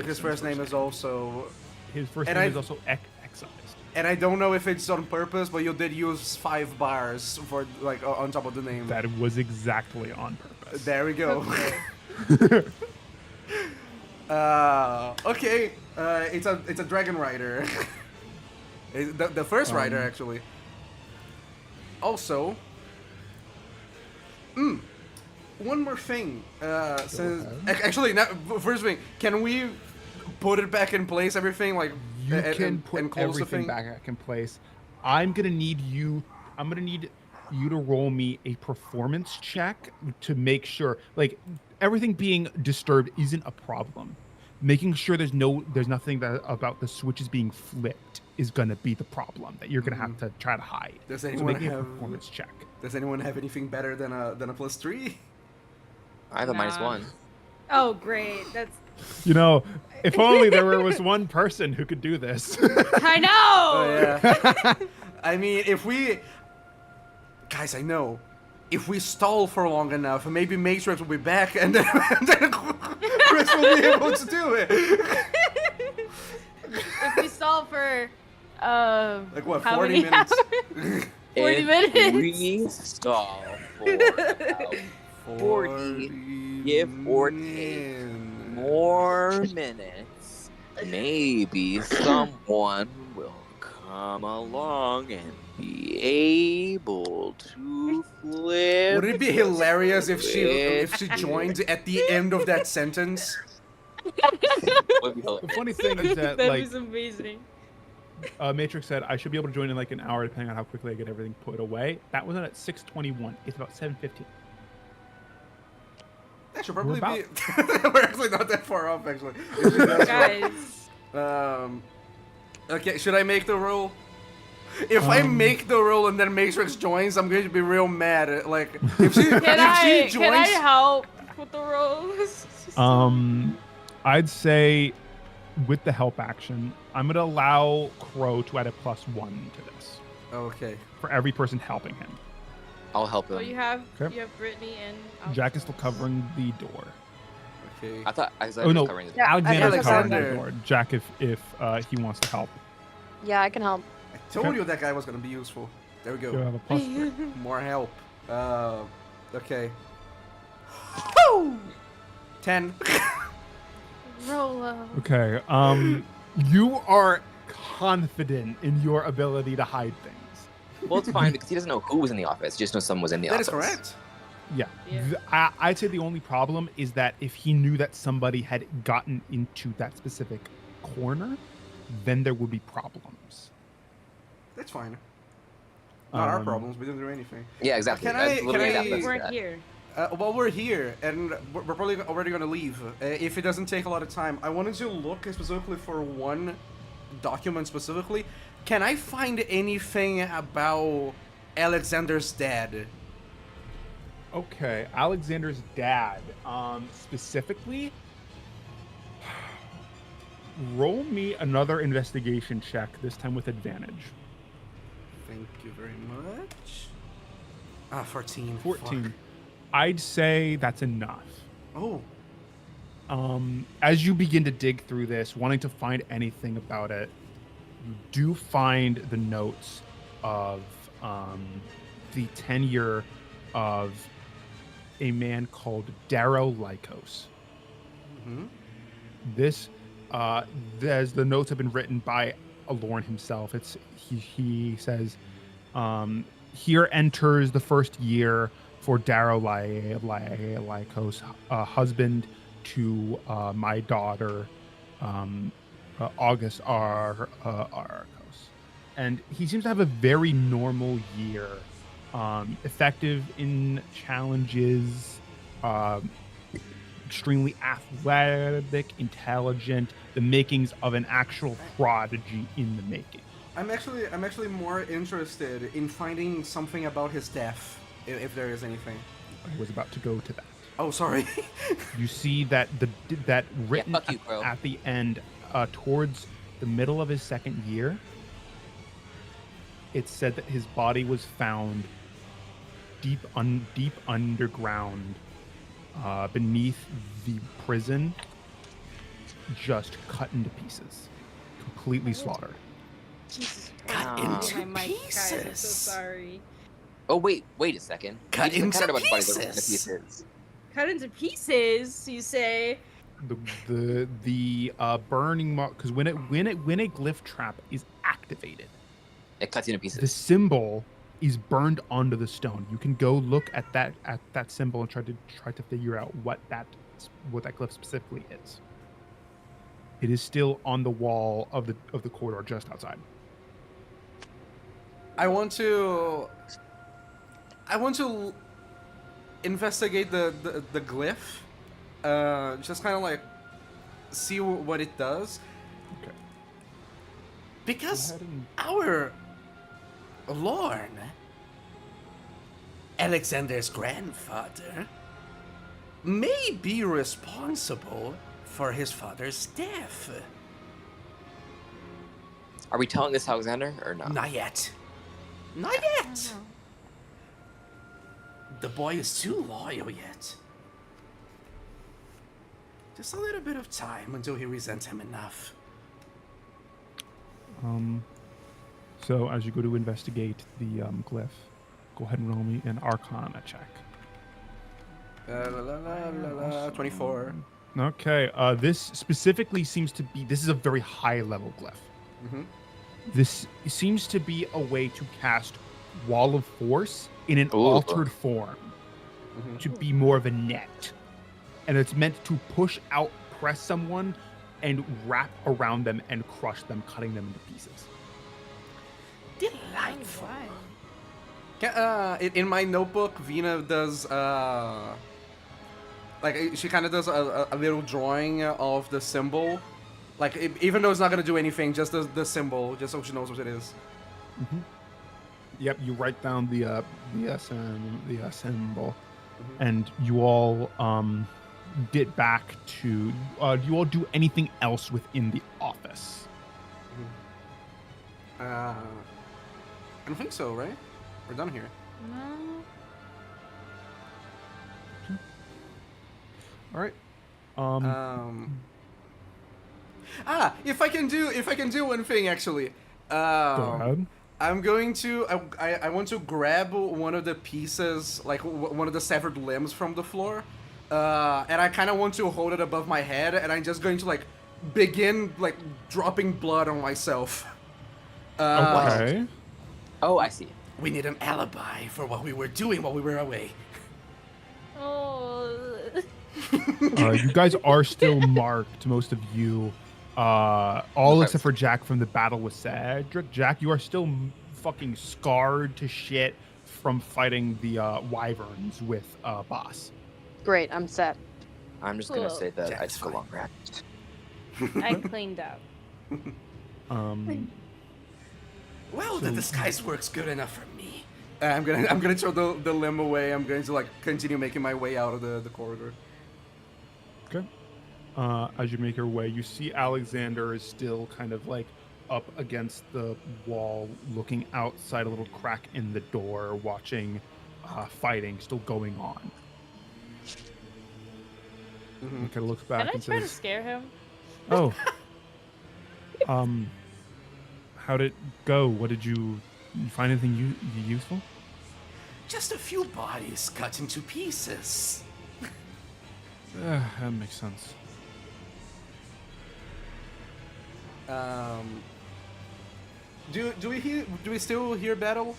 His first name is also. His first and name I- is also excised. And I don't know if it's on purpose, but you did use 5 bars for like on top of the name. That was exactly on purpose. There we go. Okay. It's a dragon rider. The first rider actually. Also, one more thing. Actually, first thing, can we put it back in place? Everything like You can put and close the everything thing. back in place. I'm gonna need you to roll me a performance check to make sure, like, everything being disturbed isn't a problem. Making sure there's nothing about the switches being flipped is gonna be the problem that you're gonna have to try to hide. Does So anyone make me a have performance check. Does anyone have anything better than a +3? I have a Nah. -1. Oh, great. That's. You know, if only there was one person who could do this. I know. Oh yeah. I mean, guys, I know. If we stall for long enough, maybe Matrix will be back, and then Chris will be able to do it. If we stall for Like what, how 40 many minutes? hours? 40 If minutes. we stall for about 40, give or take more minutes, maybe someone will come along and be able to flip. Would it be hilarious if she switch. joined at the end of that sentence? Would be hilarious. The funny thing is that, That like, was amazing. Matrix said I should be able to join in like an hour, depending on how quickly I get everything put away. That was at 6:21. It's about 7:15. That should probably We're be. We're actually not that far off, actually. That's right. Guys. Okay, should I make the roll? If I make the roll and then Matrix joins, I'm going to be real mad. Like, if she Can I joins, help with the rolls? I'd say with the help action, I'm gonna allow Crow to add a +1 to this Okay. for every person helping him. I'll help So him. you have Okay. Brittany and Jack is still covering the door. Okay. I thought I was Oh no, covering the Yeah, Alexander's I covering the Alexander. door. Jack, if he wants to help, Yeah, I can help. I told Okay. you that guy was gonna be useful. There we you go. have a +3. More help. Okay. 10. Rolo. Okay. You are confident in your ability to hide things. Well, it's fine because he doesn't know who was in the office. He just knows someone was in the That office. is correct. Yeah. Yeah. I'd say the only problem is that if he knew that somebody had gotten into that specific corner, then there would be problems. That's fine. Not our Um, problems. We didn't do anything. Yeah, exactly. Can That's I- literally can I- exactly We that. weren't here. Well, we're here, and we're probably already gonna leave. If it doesn't take a lot of time, I wanted to look specifically for one document specifically. Can I find anything about Alexander's dad? Okay, Alexander's dad, specifically, roll me another investigation check, this time with advantage. Thank you very much. 14. 14. Fuck. I'd say that's enough. Oh, As you begin to dig through this, wanting to find anything about it, you do find the notes of the tenure of a man called Darrow Lycos. hmm This, as the notes have been written by Alorn himself, he says, here enters the first year for Darrow Lycos, husband to my daughter, August Arcos. And he seems to have a very normal year, effective in challenges, extremely athletic, intelligent, the makings of an actual prodigy in the making. I'm actually more interested in finding something about his death, if there is anything. I was about to go to that. Oh, sorry. You see that that written fuck you, Crow. at the end, towards the middle of his second year, it said that his body was found deep underground, beneath the prison, just cut into pieces, completely slaughtered. Jesus Cut Christ. into My mic, guys, I'm so pieces. sorry. Oh wait a second. Cut He just into encountered a bunch of bodies that were cut into pieces. pieces. Cut into pieces, you say? The burning mark, because when a glyph trap is activated, It cuts into pieces. the symbol is burned onto the stone. You can go look at that symbol and try to figure out what that glyph specifically is. It is still on the wall of the corridor just outside. I want to investigate the glyph. Just kind of like see what it does. Okay. Because Go ahead and- our Lorne, Alexander's grandfather, may be responsible for his father's death. Are we telling this to Alexander or not? Not yet. Not yet. The boy is too loyal yet. Just a little bit of time until he resents him enough. So as you go to investigate the glyph, go ahead and roll me an Arcana check. 24. Okay. This specifically seems to be. This is a very high level glyph. Mhm. This seems to be a way to cast Wall of Force in an Ooh. altered form Mhm. to be more of a net, and it's meant to push out, press someone, and wrap around them and crush them, cutting them into pieces. Delightful. Why? In my notebook, Vina does she kind of does a little drawing of the symbol, like even though it's not gonna do anything, just the symbol, just so she knows what it is. Yep, you write down the symbol, and you all get back to. Do you all do anything else within the office? I don't think so, right? We're done here. No. All right. If I can do one thing actually. Go ahead. I'm going to. I want to grab one of the pieces, like one of the severed limbs from the floor, and I kind of want to hold it above my head, and I'm just going to like begin like dropping blood on myself. Okay. Oh, I see. We need an alibi for what we were doing while we were away. Oh. You guys are still marked, most of you. All except for Jack from the battle with Cedric. Jack, you are still fucking scarred to shit from fighting the wyverns with Boss. Great, I'm set. I'm just gonna Cool. say that I Jack's took a fine. long rest. I cleaned up. Well, the disguise works good enough for me. I'm gonna throw the limb away. I'm going to like continue making my way out of the corridor. Okay. As you make your way, you see Alexander is still kind of like up against the wall, looking outside a little crack in the door, watching fighting still going on. He kind of looks back Can I and try to says, scare him? "Oh, how'd it go? What did you find anything useful?" Just a few bodies cut into pieces. That makes sense. Do we still hear battle?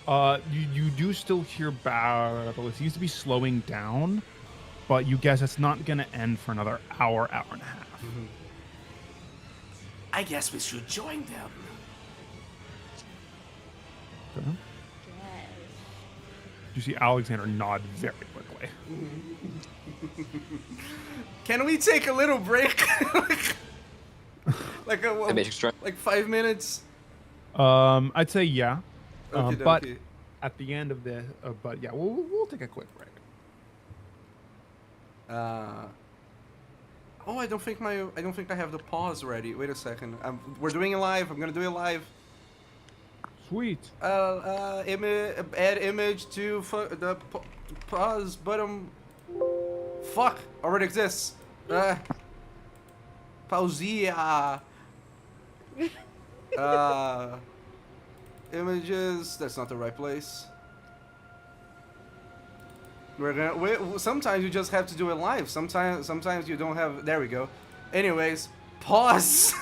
You do still hear battle. It seems to be slowing down, but you guess it's not gonna end for another hour and a half. I guess we should join them. Okay. You see Alexander nod very quickly. Can we take a little break? like The basic strength. like 5 minutes. I'd say yeah. Okay, But at the end of the, but yeah, we'll take a quick break. Oh, I don't think I have the pause ready. Wait a second. We're doing it live. I'm gonna do it live. Sweet. Add image to the pause button. Fuck, already exists. Pauzia. Images. That's not the right place. We're gonna. Sometimes you just have to do it live. Sometimes you don't have. There we go. Anyways, pause.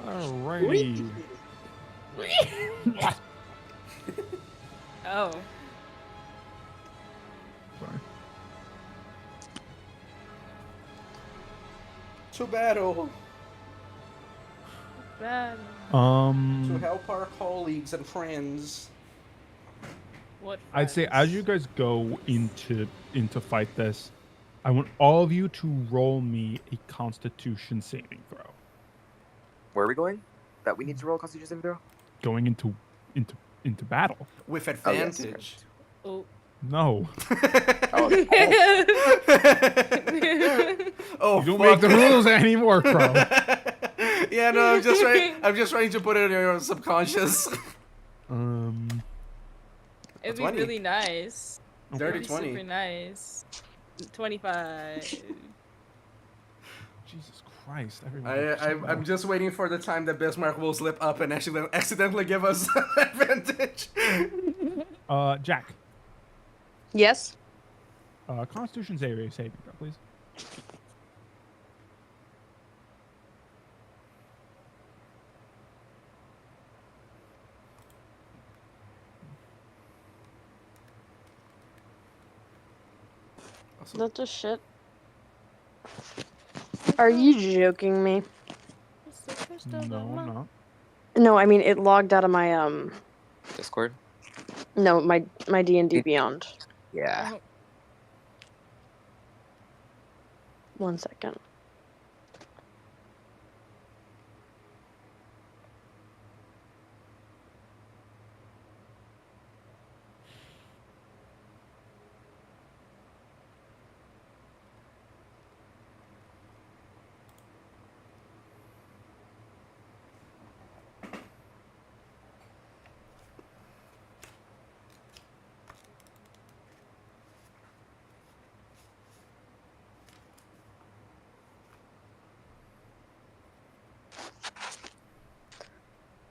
Alrighty. Oh. Sorry. To battle. Bad. To help our colleagues and friends. What? I'd say friends? as you guys go into fight this, I want all of you to roll me a Constitution saving throw. Where are we going? That we need to roll a Constitution saving throw? Going into battle. With Oh, yes, advantage. Oh. No, Oh, Oh, you don't fuck. make the rules anymore, Crow. Yeah, no, I'm just trying. I'm just trying to put it in your subconscious. It'd be 20. really nice. Okay. It'd Dirty be 20. super nice. 25. Jesus Christ! Everyone. I'm just waiting for the time that Bismarck will slip up and actually accidentally give us advantage. Jack. Yes. Constitution saving throw, please. That's a shit. Are you joking me? No, I'm not. No, I mean it logged out of my Discord? no, my D&D Beyond. Yeah. Oh, 1 second.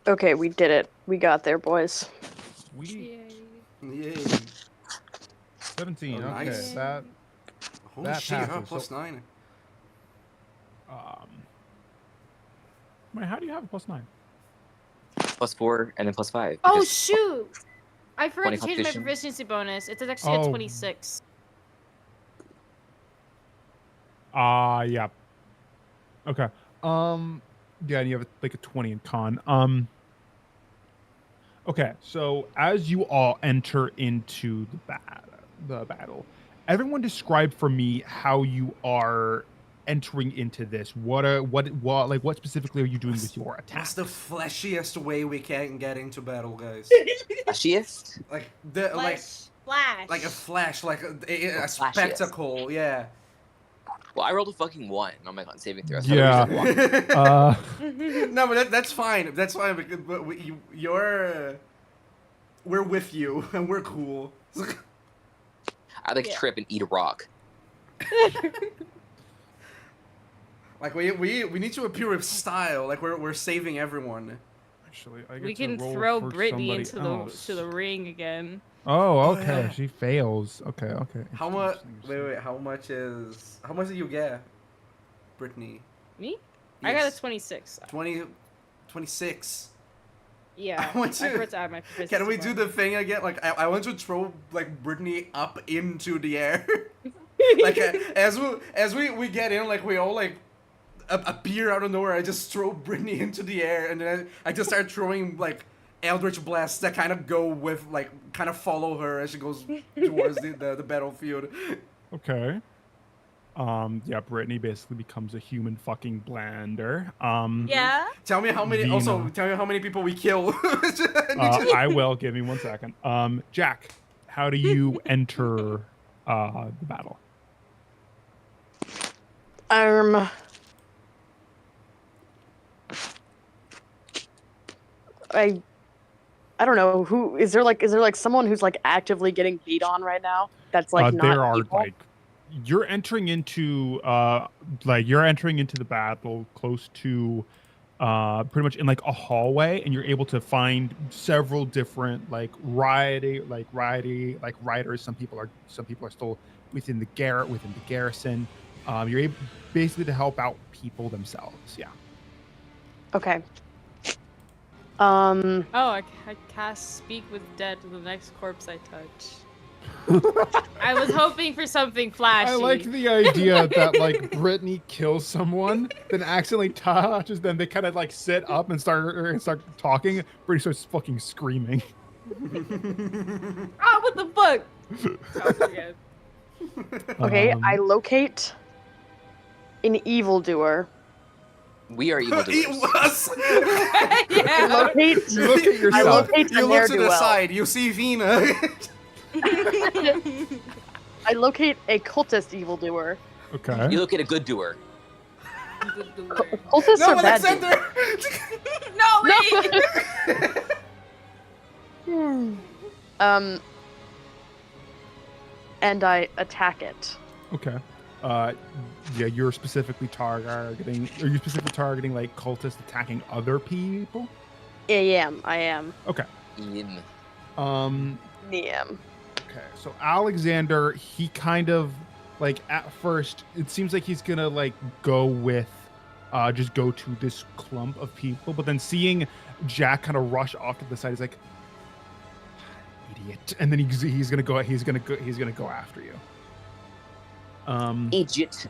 Okay, we did it. We got there, boys. Sweet. yay. Yay. 17. Oh, okay, nice. that. Holy That shit, passes, plus so- 9. Wait, how do you have a +9? +4 and then +5. Oh because- shoot! I forgot 20 to change my competition. proficiency bonus. It's actually a Oh. 26. Yeah. Okay. Yeah, and you have like a 20 in con. Okay, so as you all enter into the battle, everyone describe for me how you are entering into this. What specifically are you doing with your That's attack? the fleshiest way we can get into battle, guys. A shift? Like the Flash. like a flash, like a flashiest. spectacle. Yeah. Well, I rolled a fucking 1 on my con saving throw. Yeah. No, but that's fine. That's fine because but we're with you and we're cool. I like Yeah. trip and eat a rock. Like we need to appear with style. Like we're saving everyone. Actually, I get We to can roll throw for Brittany somebody into else. the ring again. Oh, Oh, okay. yeah. She fails. Okay. How much? Interesting. Wait. How much did you get, Brittany? Me? I got a Yes. 26. 26. Yeah. I want to- forgot to add my proficiency Can we do bonus. the thing again? Like I want to throw like Brittany up into the air. Like as we get in, like we all like appear out of nowhere. I just throw Brittany into the air, and then I just start throwing like Eldritch blasts that kind of go with like kind of follow her as she goes towards the battlefield. Okay. Yeah, Brittany basically becomes a human fucking blender. Yeah. Tell me how many. Vina. Also, tell me how many people we kill. I will. Give me 1 second. Jack, how do you enter the battle? I don't know who is there like someone who's like actively getting beat on right now that's like not there are evil? like you're entering into the battle close to pretty much in like a hallway, and you're able to find several different riders. Some people are still within the garrison. You're able basically to help out people themselves. Yeah. Okay. Oh, I cast Speak with Dead to the next corpse I touch. I was hoping for something flashy. I like the idea that like Brittany kills someone, then accidentally touches them. They kind of like sit up and start talking. Brittany starts fucking screaming. Ah, what the fuck? Talk again. Okay, I locate an evildoer. We are evildoers. It was. I Yeah. locate. You look at I yourself. locate You a look to the ne'er-do-well. side. You see Vina. I locate a cultist evildoer. Okay. You look at a good doer. Cultists No, are bad. dudes. Alexander. No, wait! And I attack it. Okay. Yeah, you're specifically targeting. Are you specifically targeting like cultists attacking other people? I am. Okay. In. Yeah. Okay. So Alexander, he kind of like at first, it seems like he's gonna like go with, just go to this clump of people, but then seeing Jack kind of rush off to the side, he's like, idiot, and then he's gonna go after you. Idiot.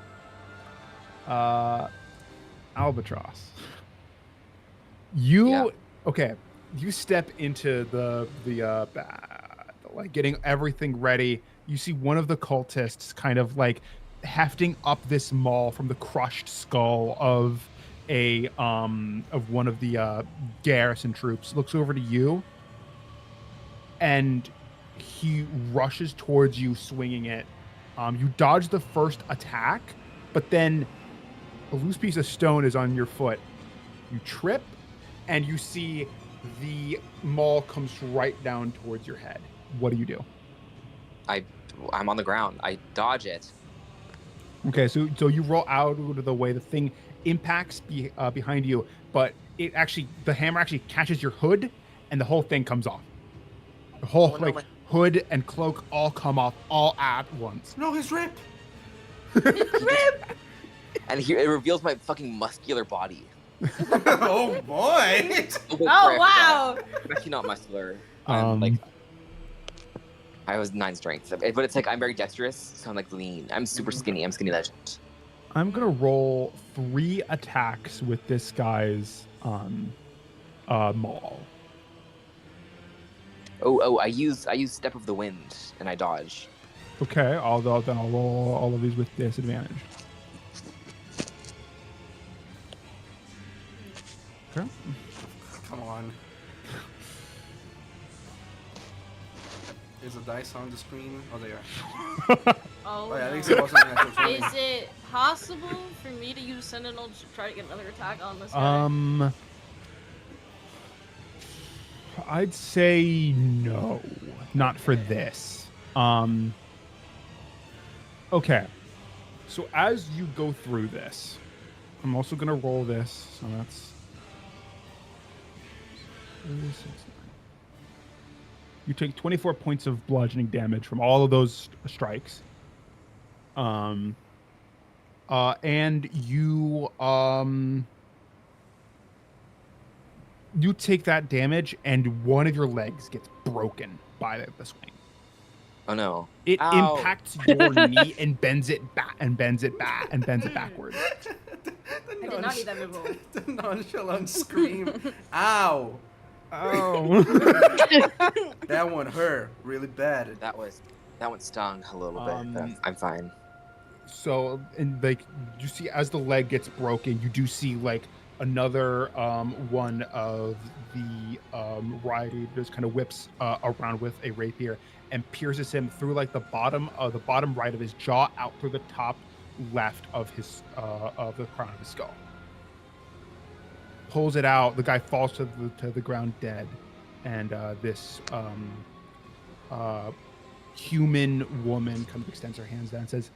Albatross. You Yeah. okay? You step into the like getting everything ready. You see one of the cultists kind of like hefting up this maul from the crushed skull of a of one of the garrison troops. Looks over to you, and he rushes towards you, swinging it. You dodge the first attack, but then a loose piece of stone is on your foot. You trip, and you see the maul comes right down towards your head. What do you do? I'm on the ground. I dodge it. Okay, so you roll out of the way. The thing impacts behind you, but the hammer actually catches your hood, and the whole thing comes off. The whole Oh, no, hood and cloak all come off all at once. No, he's ripped. And here it reveals my fucking muscular body. Oh boy. Oh, Oh, wow! I'm actually not muscular. Um, I was 9 strength, but it's like I'm very dexterous, so I'm like lean. I'm super skinny. I'm skinny legend. I'm gonna roll 3 attacks with this guy's maul. Oh, I use Step of the Wind and I dodge. Okay, then I'll roll all of these with disadvantage. Okay. Come on. Is the dice on the screen? Oh, they are. Oh, Oh yeah, I think no. it wasn't an actual 20. Is it possible for me to use Sentinel to try to get another attack on this guy? I'd say no, not for this. Okay. So as you go through this, I'm also gonna roll this. So that's 36. You take 24 points of bludgeoning damage from all of those strikes. And you you take that damage, and one of your legs gets broken by the swing. Oh no! It Ow. impacts your knee and bends it back and bends it back and bends it backwards. I did not need that move. The nonchalant scream. Ow! Oh. That one hurt really bad. That one stung a little bit. But I'm fine. So, and like you see, as the leg gets broken, you do see like another one of the riders kind of whips around with a rapier and pierces him through like the bottom right of his jaw out through the top left of his of the crown of his skull. Pulls it out. The guy falls to the ground dead, and this human woman kind of extends her hands down and says,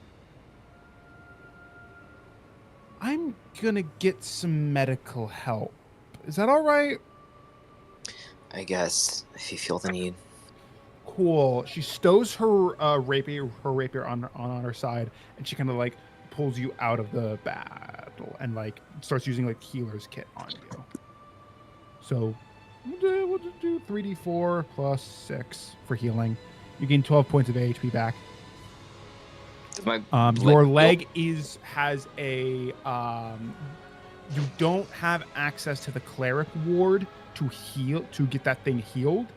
I'm gonna get some medical help. Is that all right? I guess if you feel the need. Cool. She stows her rapier on her side, and she kind of like pulls you out of the battle and like starts using like healer's kit on you. So we'll just do 3d4 plus 6 for healing. You gain 12 points of HP back. Does my Your leg leg has a you don't have access to the cleric ward to get that thing healed.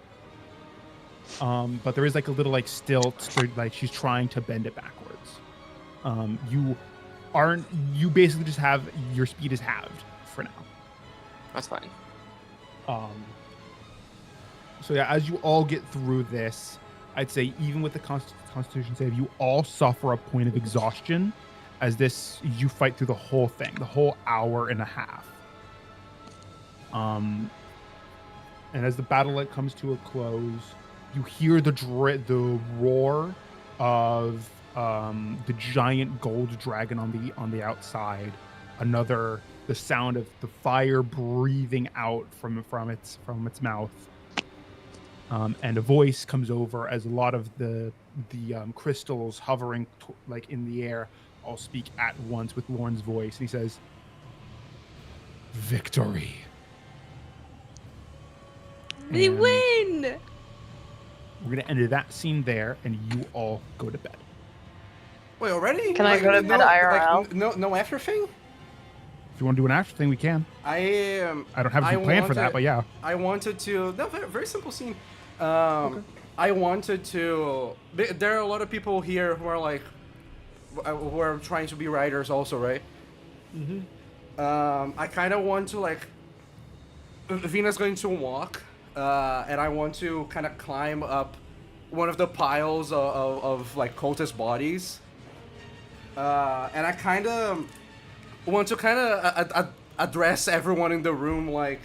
But there is like a little like stilt, like she's trying to bend it backwards. You basically just have your speed is halved for now. That's fine. So yeah, as you all get through this, I'd say even with the Constitution save, you all suffer a point of exhaustion as you fight through the whole thing, the whole hour and a half. And as the battle comes to a close, you hear the roar of the giant gold dragon on the outside. The sound of the fire breathing out from its mouth. And a voice comes over as a lot of the crystals hovering like in the air all speak at once with Lorne's voice. And he says, "Victory." We And win! We're going to end that scene there, and you all go to bed. Wait, already? Can I go to bed IRL? No after thing? If you want to do an after thing, we can. I I don't have a plan for that, but yeah. I wanted to. No, very simple scene. I wanted to. There are a lot of people here who are like, who are trying to be writers also, right? I kind of want to like. Vina's going to walk, and I want to kind of climb up one of the piles of like cultist bodies, and I kind of want to kind of address everyone in the room like,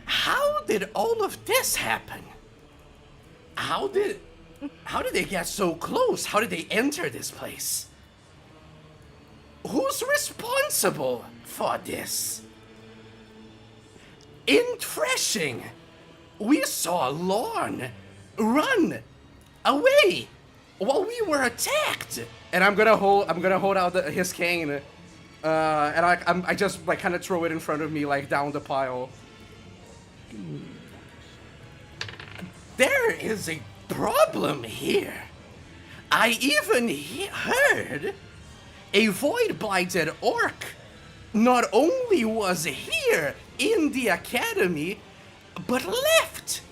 how did all of this happen? How did they get so close? How did they enter this place? Who's responsible for this? In Threshing, we saw Lorne run away while we were attacked. And I'm gonna hold out his cane, and I just like kind of throw it in front of me, like down the pile. There is a problem here. I even heard a void-blighted orc not only was here in the academy, but left.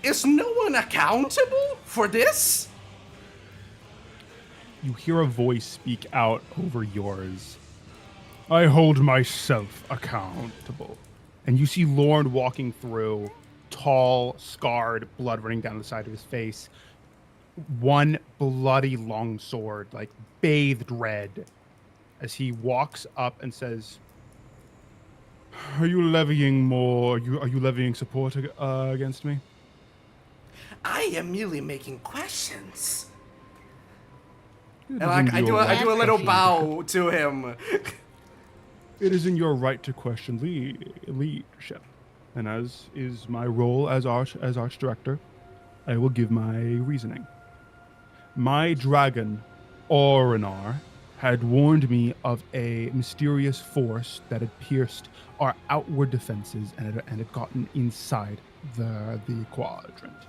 Is no one accountable for this? You hear a voice speak out over yours. "I hold myself accountable." And you see Lorne walking through, tall, scarred, blood running down the side of his face. One bloody long sword, like bathed red, as he walks up and says, "Are you levying more? Are you levying support against me?" I am merely making questions. It And is like, in I do your a right little to- bow to him. It is in your right to question leadership, and as is my role as arch director, I will give my reasoning. My dragon, Orinar, had warned me of a mysterious force that had pierced our outward defenses and had gotten inside the quadrant.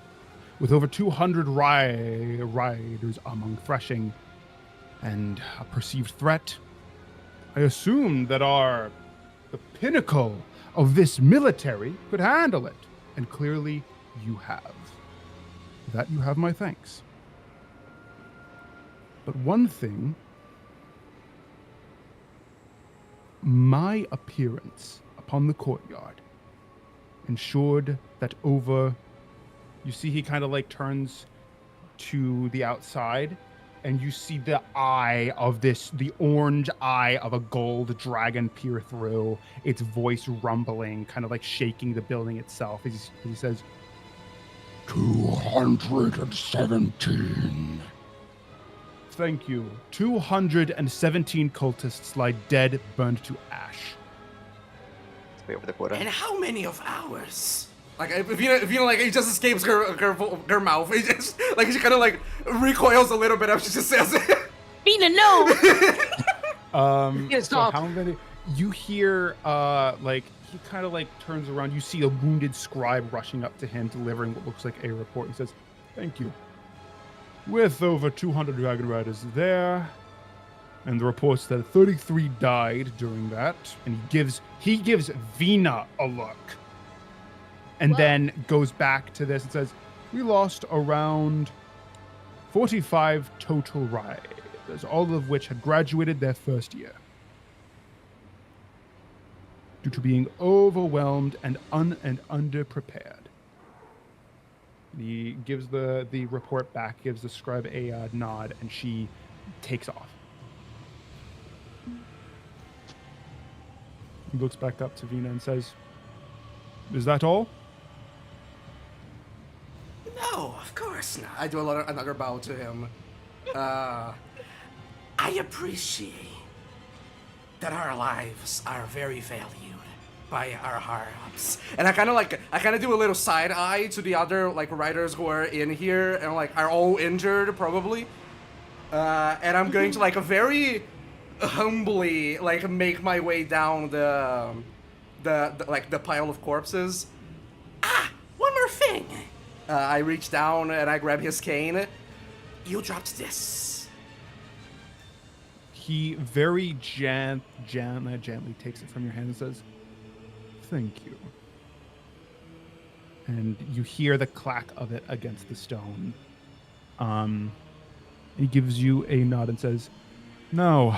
With over 200 riders among Threshing and a perceived threat, I assumed that the pinnacle of this military could handle it, and clearly you have. For that you have my thanks. But one thing, my appearance upon the courtyard ensured that you see he kind of like turns to the outside, and you see the orange eye of a gold dragon peer through, its voice rumbling, kind of like shaking the building itself. He says, 217. Thank you. 217 cultists lie dead, burned to ash. Way over the quota. And how many of ours? Like, if you know, like, it just escapes her mouth. It just, like, she kind of, like, recoils a little bit after she just says it. Vina, no! So stop. how many? You hear like he kind of like turns around. You see a wounded scribe rushing up to him, delivering what looks like a report. He says, "Thank you. With over 200 dragon riders there, and the reports that 33 died during that." And he gives Vina a look, and then goes back to this and says, "We lost around 45 total riders, all of which had graduated their first year, due to being overwhelmed and underprepared." He gives the report back, gives the scribe a nod, and she takes off. He looks back up to Vina and says, "Is that all?" No, of course not. I do another bow to him. I appreciate that our lives are very valued by our higher-ups. And I kind of do a little side eye to the other like riders who are in here and like are all injured probably. And I'm going to like very humbly like make my way down the pile of corpses. One more thing. I reach down and I grab his cane. You dropped this. He very gently takes it from your hand and says, "Thank you." And you hear the clack of it against the stone. He gives you a nod and says, "No,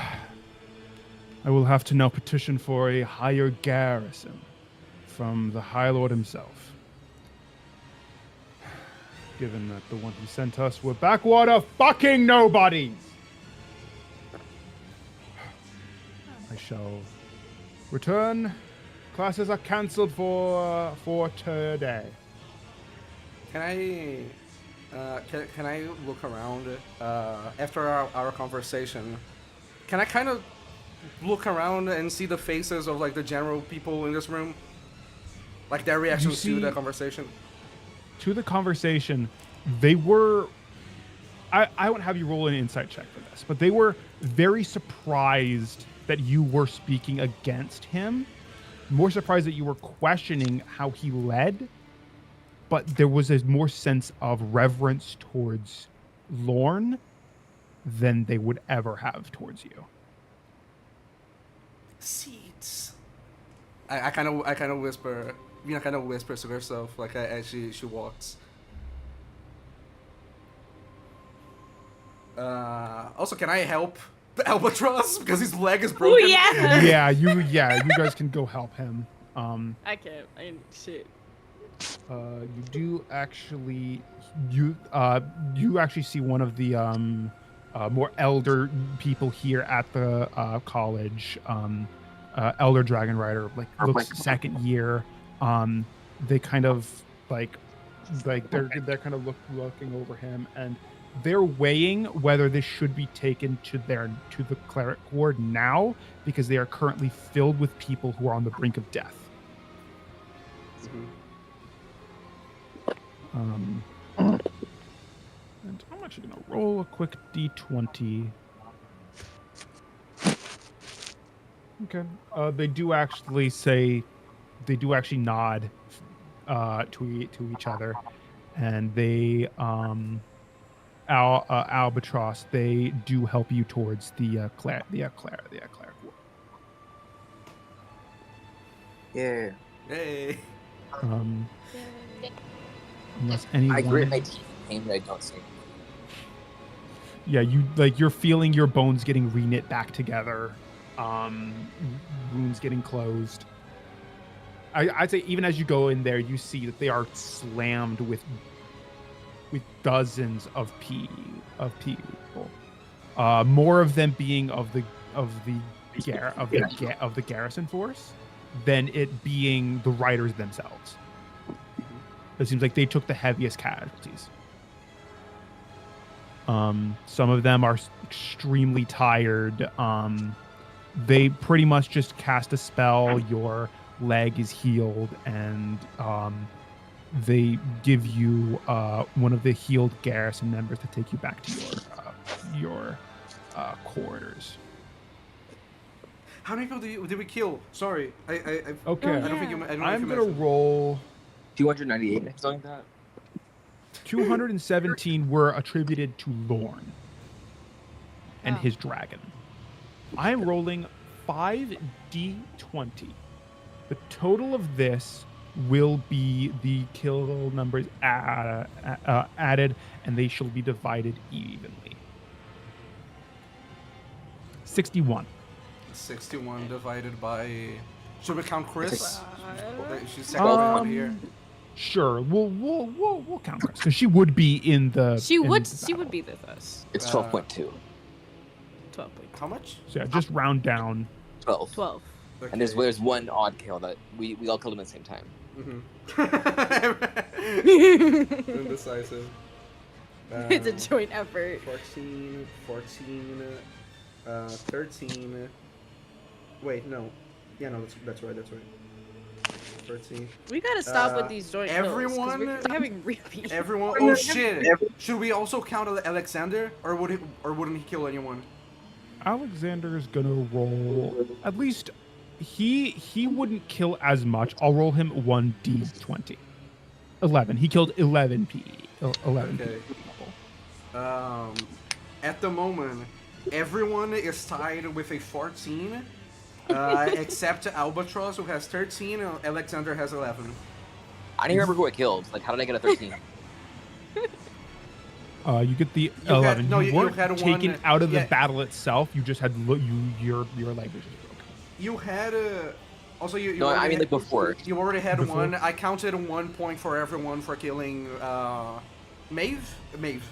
I will have to now petition for a higher garrison from the High Lord himself, given that the one he sent us were backwater fucking nobodies. I shall return. Classes are cancelled for today." Can I look around after our conversation? Can I kind of look around and see the faces of like the general people in this room, like their reactions to the conversation? To the conversation, they were. I won't have you roll an insight check for this, but they were very surprised that you were speaking against him. More surprised that you were questioning how he led, but there was a more sense of reverence towards Lorne than they would ever have towards you. Seeds. I kind of whisper. Kind of whispers to herself like as she walks. Also, can I help the albatross because his leg is broken? Oh yeah. You guys can go help him. I can't. Shit. You do actually you actually see one of the more elder people here at the college, elder dragon rider, like looks second year. They kind of like they're kind of looking over him, and they're weighing whether this should be taken to the cleric ward now, because they are currently filled with people who are on the brink of death. And I'm actually gonna roll a quick d20. Okay. They do actually nod to each other, and they albatross. They do help you towards the cleric ward. Yeah. Hey. Unless anyone. I grit my teeth in pain, but I don't say anything. Yeah, you're feeling your bones getting reknit back together, wounds getting closed. I'd say even as you go in there, you see that they are slammed with dozens of people. More of them being of the garrison force than it being the riders themselves. It seems like they took the heaviest casualties. Some of them are extremely tired. They pretty much just cast a spell. Your leg is healed, and they give you one of the healed garrison members to take you back to your quarters. How many people did we kill? Sorry, I Okay. I don't think you. I don't know if I'm you gonna mentioned. roll. 298, something like that. 217 were attributed to Lorne and Oh. his dragon. I'm rolling 5d20. The total of this will be the kill numbers added, and they shall be divided evenly. 61. 61 divided by. Should we count Chris? She's Uh, second one here. Sure, we'll count Chris because she would be in the. She in would. the She would battle. be with us. It's Uh, 12.2. 12 point. How much? So yeah, just round down. 12. 12. Okay. And there's one odd kill that we all killed him at the same time. Indecisive. It's a joint effort. 14, 13. Wait, no. Yeah, no, that's right. 13. We gotta stop with Uh, these joint kills, 'cause everyone- we're having repeat. Everyone. Oh shit! Should we also count Alexander, or wouldn't he kill anyone? Alexander is gonna roll at least. He wouldn't kill as much. I'll roll him 1d20. 11. He killed 11 11 Okay. people. At the moment, everyone is tied with a 14, except Albatross, who has 13, and Alexander has 11. I don't even remember who I killed. Like, how did I get a 13? You get the You 11. had- no, you weren't had taken one- out of yeah. the battle itself. You just had your leg was just broken. You had also you. No, I already mean, had- like, before. You already had Before? one. I counted 1 point for everyone for killing Maeve. Maeve.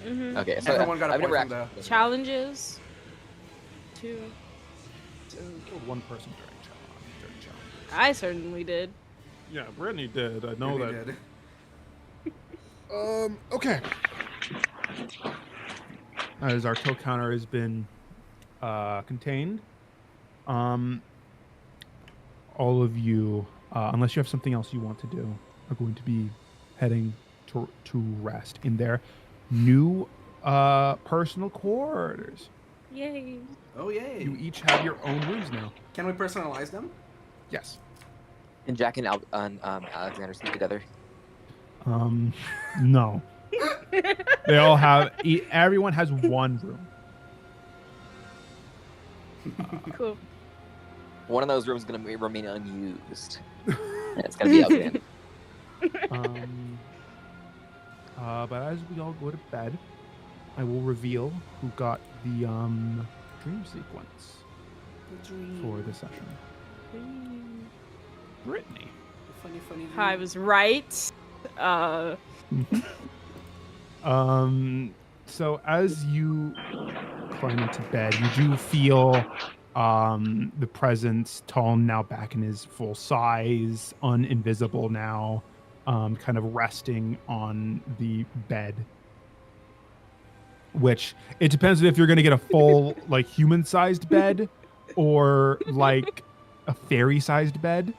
Mm-hmm. Okay, so Everyone got a I've point never from actually. Challenges. 2. Killed one person during challenge. I certainly did. Yeah, Brittany did. I know Really that. did. Okay. As our kill counter has been contained, all of you, unless you have something else you want to do, are going to be heading to rest in their new personal quarters. Yay. Oh yay! You each have your own rooms now. Can we personalize them? Yes. And Jack and Alexander sleep together. No. They all have. Everyone has one room. Cool. One of those rooms is going to remain unused. And it's going to be Alexander. But as we all go to bed, I will reveal who got the dream sequence for the session. Brittany. Funny. I was right. So as you climb into bed, you do feel the presence. Taln now back in his full size, uninvisible now, kind of resting on the bed. Which it depends if you're gonna get a full like human-sized bed or like a fairy-sized bed.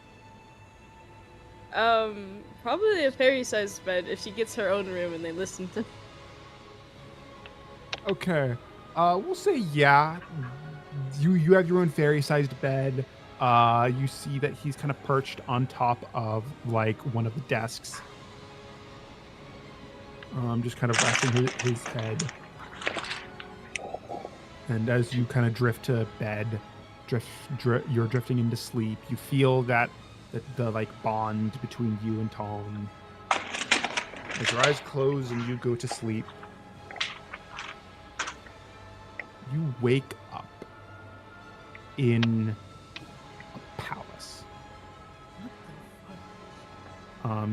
Probably a fairy-sized bed if she gets her own room and they listen to. Okay. We'll say yeah. You have your own fairy-sized bed. You see that he's kind of perched on top of like one of the desks. Just kind of resting his head. And as you kind of drift to bed, you're drifting into sleep. You feel that the like bond between you and Talon. As your eyes close and you go to sleep, you wake up in a palace.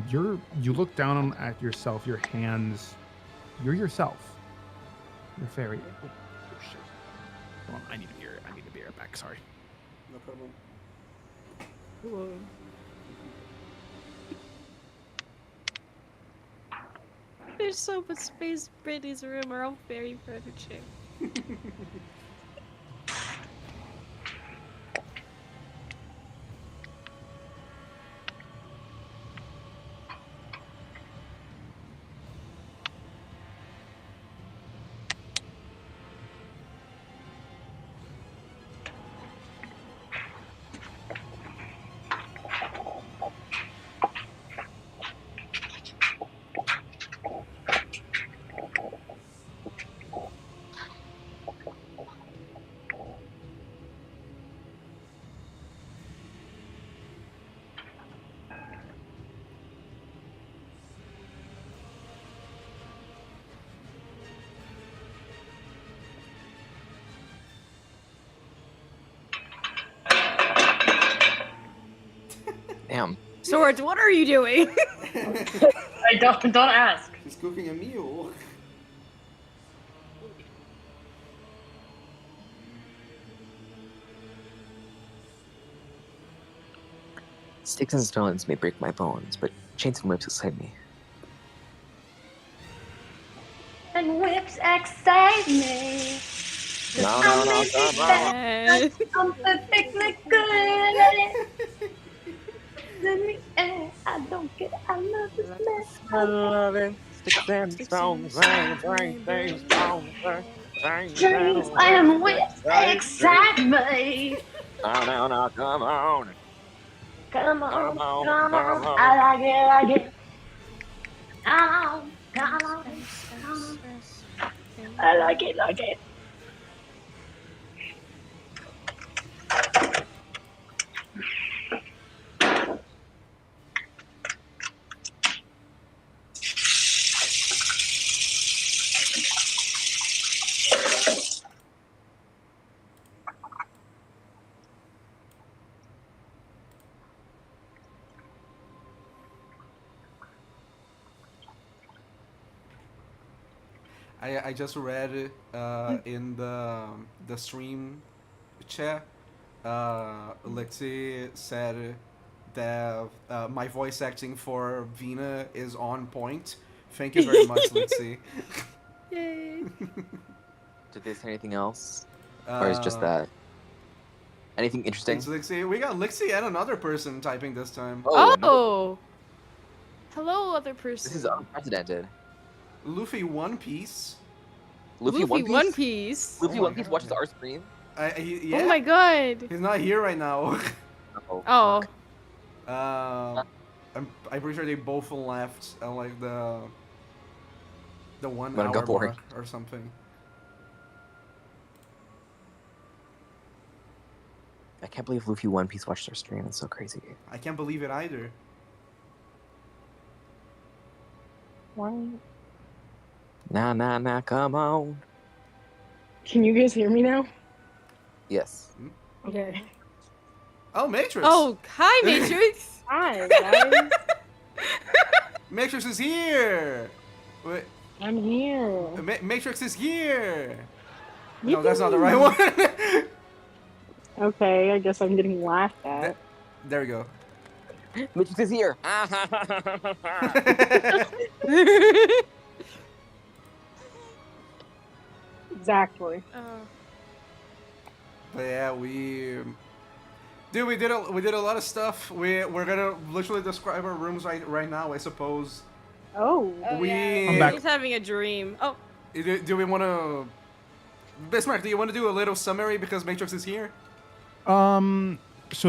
You look down at yourself, your hands. You're yourself. You're fairy. Oh shit. Hold on, I need a beer back. Sorry. No problem. Whoa. There's so much space. Brittany's room are all fairy furniture. Swords, what are you doing? I don't ask. She's cooking a meal. Sticks and stones may break my bones, but chains and whips excite me. And whips excite me. No, come on. I'm perfectly good at it. I don't care. I love this man. I love it. Sticks and stones, Dreams and whips excite me. No, come on. Come on, Come on, come on. come on. I like it. Come on. I like it. I just read in the stream chat. Lexi said that my voice acting for Vina is on point. Thank you very much, Lexi. Yay. Did they say anything else? Or is it just that? Anything interesting? It's Lexi. We got Lexi and another person typing this time. Oh, no. Oh. Hello, other person. This is unprecedented. Luffy One Piece. Luffy One Piece? Piece. Luffy Oh my One Piece God. watches our stream? Yeah. Oh my god. He's not here right now. Oh. fuck. I'm pretty sure they both left at like the 1 Wanna hour go for it? mark or something. I can't believe Luffy One Piece watched our stream. It's so crazy. I can't believe it either. Nah, come on. Can you guys hear me now? Yes. Okay. Oh, Matrix. Oh, hi, Matrix. Hi, guys. Matrix is here. Wait, I'm here. Matrix is here. No, that's not the right one. Okay, I guess I'm getting laughed at. There we go. Matrix is here. Exactly. But yeah, dude, we did a lot of stuff. We're gonna literally describe our rooms right now, I suppose. Oh. I'm back. He's having a dream. Oh. Do we want to? Bismarck, do you want to do a little summary because Matrix is here? So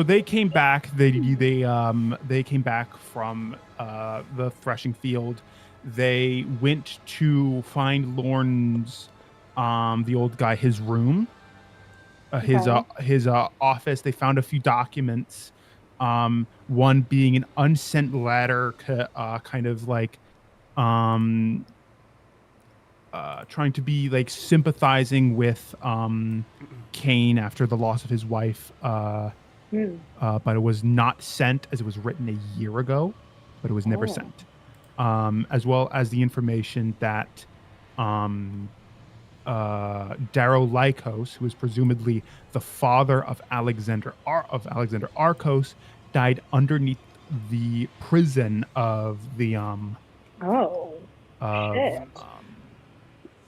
they came back. They came back from the threshing field. They went to find Lorne's, the old guy, his room, his office. They found a few documents. One being an unsent letter, kind of like trying to be like sympathizing with Kane after the loss of his wife. But it was not sent, as it was written a year ago, but it was never sent. As well as the information that Darrow Lycos, who is presumably the father of Alexander Arcos, died underneath the prison of the And-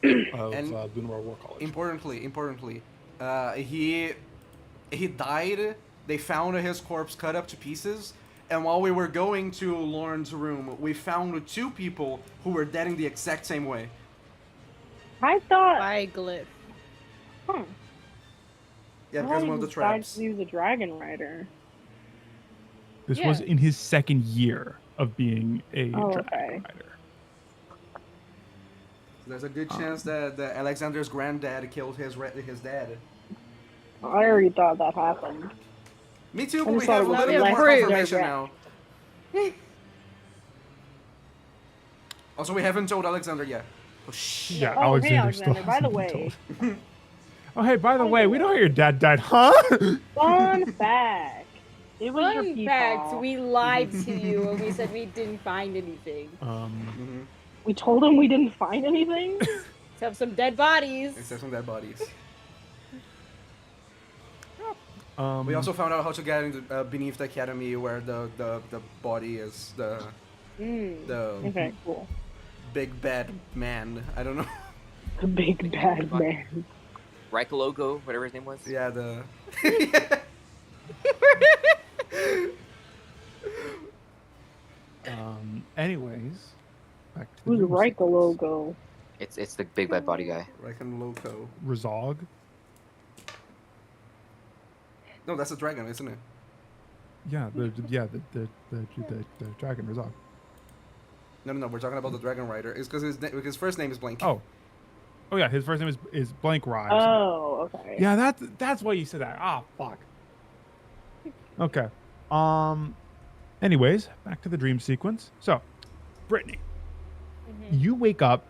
Lunar War College. Importantly, he died. They found his corpse cut up to pieces, and while we were going to Lauren's room, we found two people who were dead in the exact same way. I thought. Biglyph. Huh. Yeah, I because thought one of he the decided traps. he was a dragon rider. This Yeah. was in his second year of being a Oh, dragon okay. rider. There's a good chance that Alexander's granddad killed his dad. I already thought that happened. Me too, I but we just have a thought little it bit was more like confirmation proof. now. Also, we haven't told Alexander yet. Oh, Yeah, Oh, hey, Alexander still Alexander, by the hasn't been way. told. Oh, hey, by the way, we know how your dad died, huh? Fun fact. It was your Fun fact, people. we lied to you when we said we didn't find anything. Mm-hmm. We told him we didn't find anything. Except some dead bodies. Except some dead bodies. Um, We also found out how to get into, beneath the academy where the body is the Okay, cool. big bad man. I don't know. The big bad man. Logo, whatever his name was. Yeah, the. anyways, back to the Who's dream Rika sequence. logo? It's the big bad body guy. Reckon Loco. Razog. No, that's a dragon, isn't it? Yeah, the dragon Razog. No. We're talking about the Dragon Rider. It's because his first name is Blank. Oh yeah, his first name is Blank Rise. Oh, okay. Yeah, that's why you said that. Ah, fuck. Okay. Anyways, back to the dream sequence. So, Brittany, you wake up.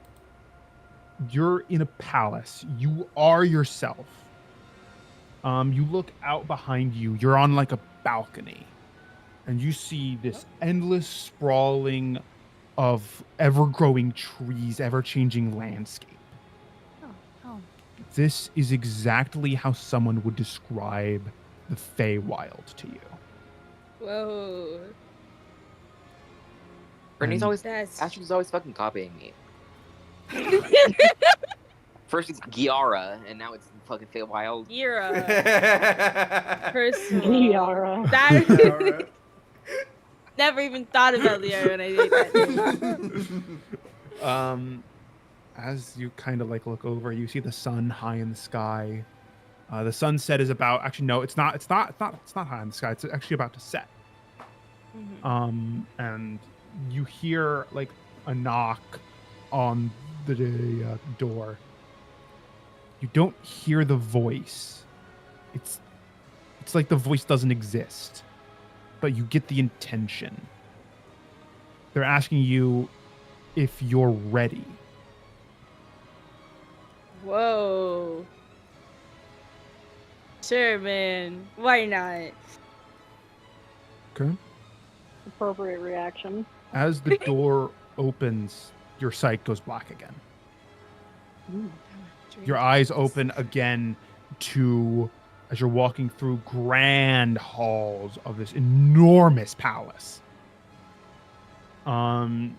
You're in a palace. You are yourself. You look out behind you. You're on like a balcony, and you see this endless sprawling of ever-growing trees, ever-changing landscape. Oh. This is exactly how someone would describe the Feywild to you. Whoa. Brittany's And- always That's Astrid's always fucking copying me. First it's Giara, and now it's fucking Feywild. Gira. First of all, Liara. that Alright. never even thought about Liara when I did that. As you kind of like look over, you see the sun high in the sky. The sunset is about, actually no, it's not high in the sky. It's actually about to set. And you hear like a knock on the door. You don't hear the voice. It's like the voice doesn't exist, but you get the intention. They're asking you if you're ready. Whoa. Sure, man. Why not? Okay. Appropriate reaction. As the door opens, your sight goes black again. Your eyes open again to, as you're walking through grand halls of this enormous palace. You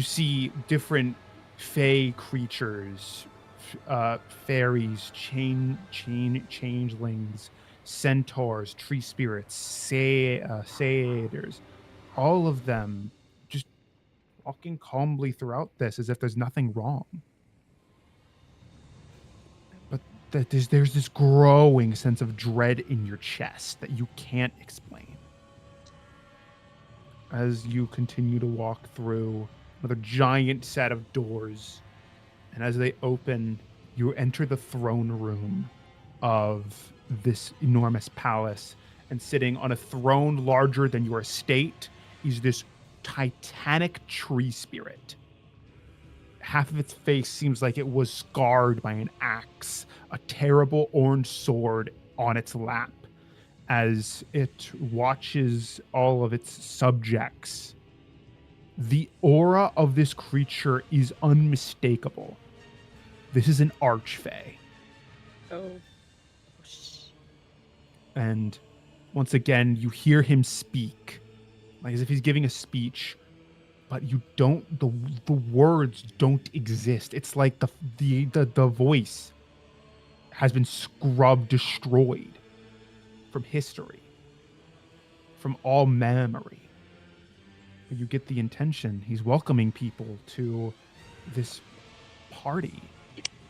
see different fey creatures, fairies, changelings, centaurs, tree spirits, satyrs, all of them just walking calmly throughout this as if there's nothing wrong. But there's this growing sense of dread in your chest that you can't explain. As you continue to walk through another giant set of doors, and as they open, you enter the throne room of this enormous palace, and sitting on a throne larger than your estate is this titanic tree spirit. Half of its face seems like it was scarred by an axe, a terrible orange sword on its lap, as it watches all of its subjects. The aura of this creature is unmistakable. This is an archfey. Oh. And once again, you hear him speak, like as if he's giving a speech, but you don't. The words don't exist. It's like the voice has been destroyed from history, from all memory. But you get the intention. He's welcoming people to this party,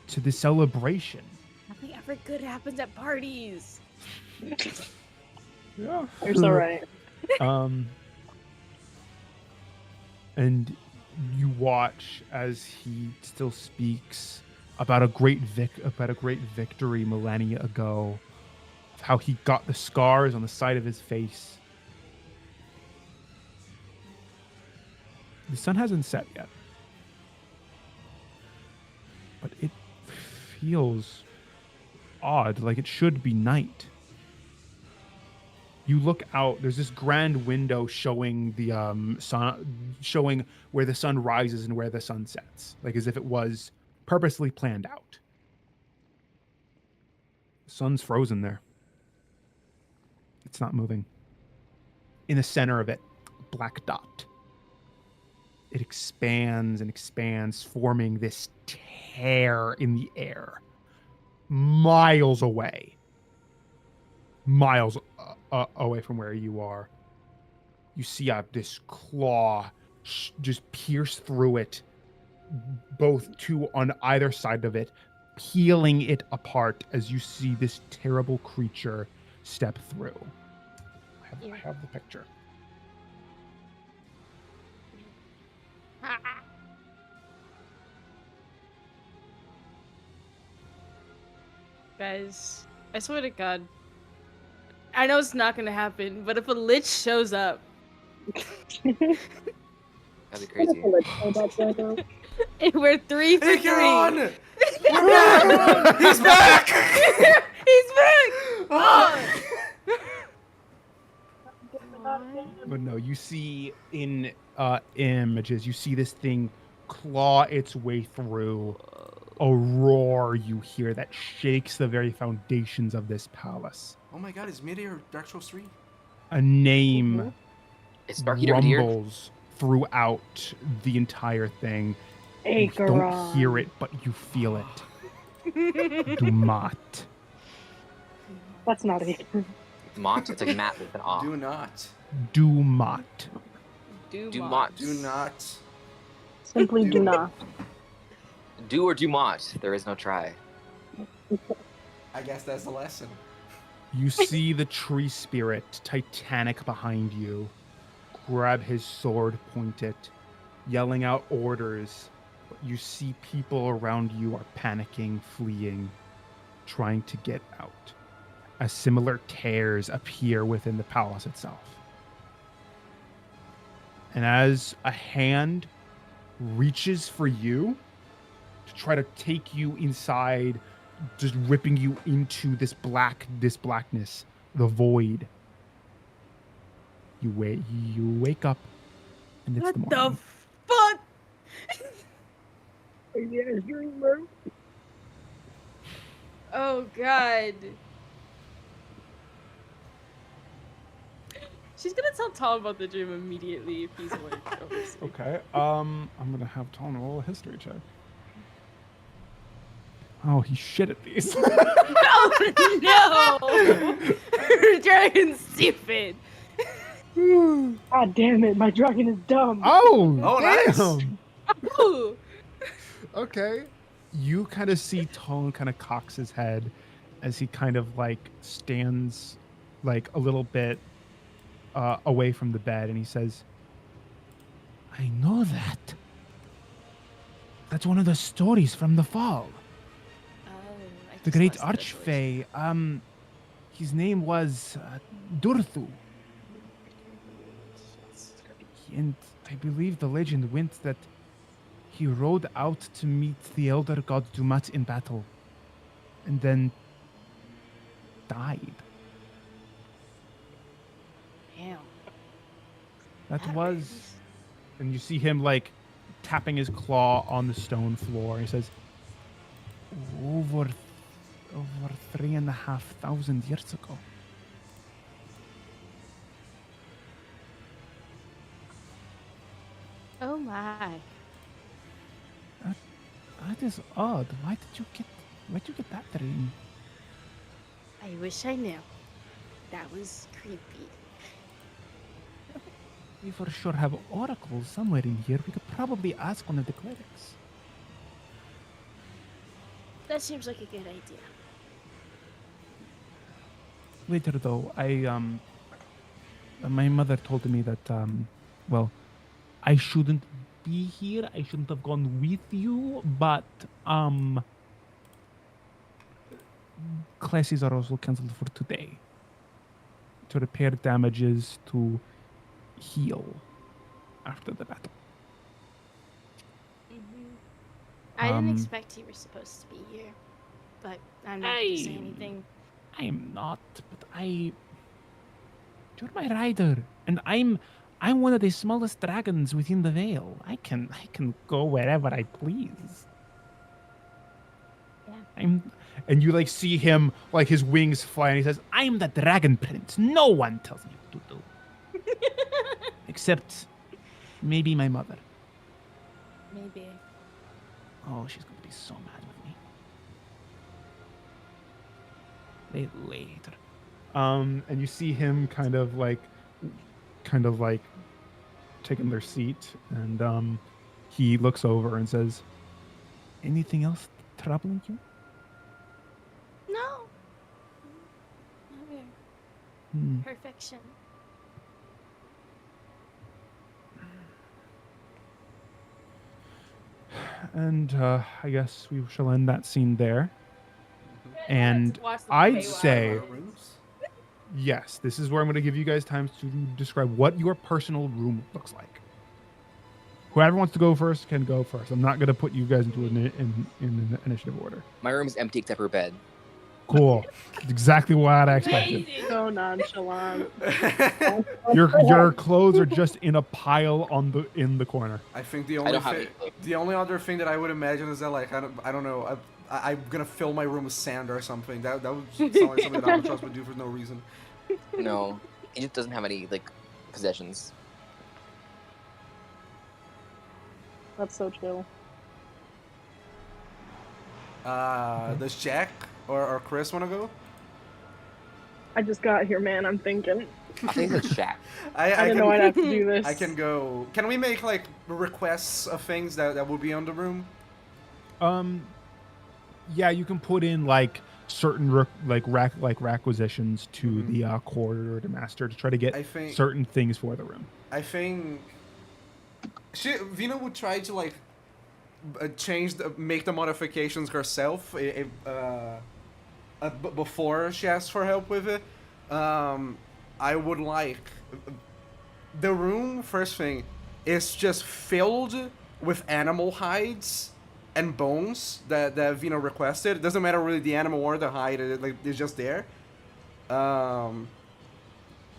to this celebration. Nothing ever good happens at parties. Yeah. You're so right. And you watch as he still speaks about a great victory millennia ago, of how he got the scars on the side of his face. The sun hasn't set yet, but it feels odd, like it should be night. You look out. There's this grand window showing the sun, showing where the sun rises and where the sun sets, like as if it was purposely planned out. The sun's frozen there. It's not moving. In the center of it, black dot. It expands and expands, forming this tear in the air, miles away. Miles away from where you are. You see this claw just pierce through it, both two on either side of it, peeling it apart as you see this terrible creature step through. I have the picture. Guys, I swear to God, I know it's not gonna happen, but if a lich shows up, That'd be crazy. and we're 3 for 3. Hey, Kieran! We're back! He's back! He's back! Oh. But no, you see in images, you see this thing claw its way through. A roar you hear that shakes the very foundations of this palace. Oh my god, is Meteor Dark Souls 3? A name It's Sparky over here. rumbles throughout the entire thing. You don't Acheron. hear it, but you feel it. Dumat. That's not Acheron. Mont. It's like Matt with an Do A. not. Dumat. Dumont. Do not. Simply do not. Do or Dumont. There is no try. I guess that's the lesson. You see the tree spirit, Titanic, behind you. Grab his sword, point it, yelling out orders. But you see people around you are panicking, fleeing, trying to get out. As similar tears appear within the palace itself. And as a hand reaches for you to try to take you inside, just ripping you into this blackness, the void. You wake up, and it's What the the morning. fuck? Yeah, dreamer. Oh god. She's gonna tell Tom about the dream immediately if he's awake. obviously. Okay. I'm gonna have Tom roll a history check. Oh, he's shit at these. Oh no! Dragon's stupid. God damn it, my dragon is dumb. Oh, Oh, nice. damn. Ooh. Okay. You kind of see Tone kind of cocks his head as he kind of like stands like a little bit away from the bed, and he says, I know that. That's one of the stories from the fall. I The just great lost the Archfey, his name was Durthu. And I believe the legend went that he rode out to meet the elder god Dumat in battle, and then died. Damn. That was, and you see him like tapping his claw on the stone floor. He says, over 3,500 years ago. Oh my. That is odd. Why did you get that dream? I wish I knew. That was creepy. We for sure have oracles somewhere in here. We could probably ask one of the clerics. That seems like a good idea. Later though, my mother told me that well, I shouldn't be here. I shouldn't have gone with you, but classes are also cancelled for today. To repair damages, to heal after the battle. I didn't Um, expect you were supposed to be here, but I'm not gonna say anything. I am not, but I You're my rider, and I'm one of the smallest dragons within the Vale. I can go wherever I please. Yeah. And you like see him like his wings fly, and he says, "I'm the Dragon Prince. No one tells me what to do, except maybe my mother. Maybe. Oh, she's gonna be so mad with me. Later. And you see him kind of like taking their seat, and he looks over and says, "Anything else troubling you?" No. Never. Hmm. Perfection. And I guess we shall end that scene there. And Watch the I'd paywall. say, Rooms? yes, this is where I'm going to give you guys time to describe what your personal room looks like. Whoever wants to go first can go first. I'm not going to put you guys into in initiative order. My room is empty except for bed. Cool. Exactly what I expected. Amazing. So nonchalant. Your clothes are just in a pile in the corner. I think the I only don't have any clothes. the only other thing that I would imagine is that like I don't know I'm gonna fill my room with sand or something. That would sound like something that Albatross would do for no reason. No, it just doesn't have any like possessions. That's so chill. Does Jack or Chris want to go? I just got here, man. I'm thinking. I think it's Shaq. I didn't know I'd have to do this. I can go. Can we make like requests of things that will be on the room? Yeah, you can put in like certain requisitions to the corridor to master to try to get I think- certain things for the room. I think Vina would try to like make the modifications herself before she asks for help with it. I would like the room. First thing is just filled with animal hides and bones that Vina requested. It doesn't matter really the animal or the hide. It's just there. And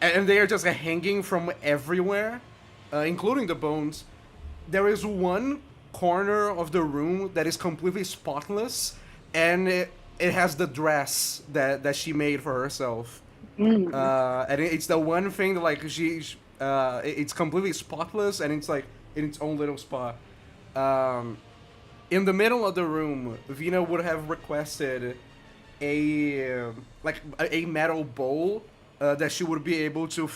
they are just hanging from everywhere, including the bones. There is one corner of the room that is completely spotless, and it has the dress that she made for herself. And it's the one thing that like it's completely spotless, and it's like in its own little spot. In the middle of the room, Vina would have requested a metal bowl that she would be able to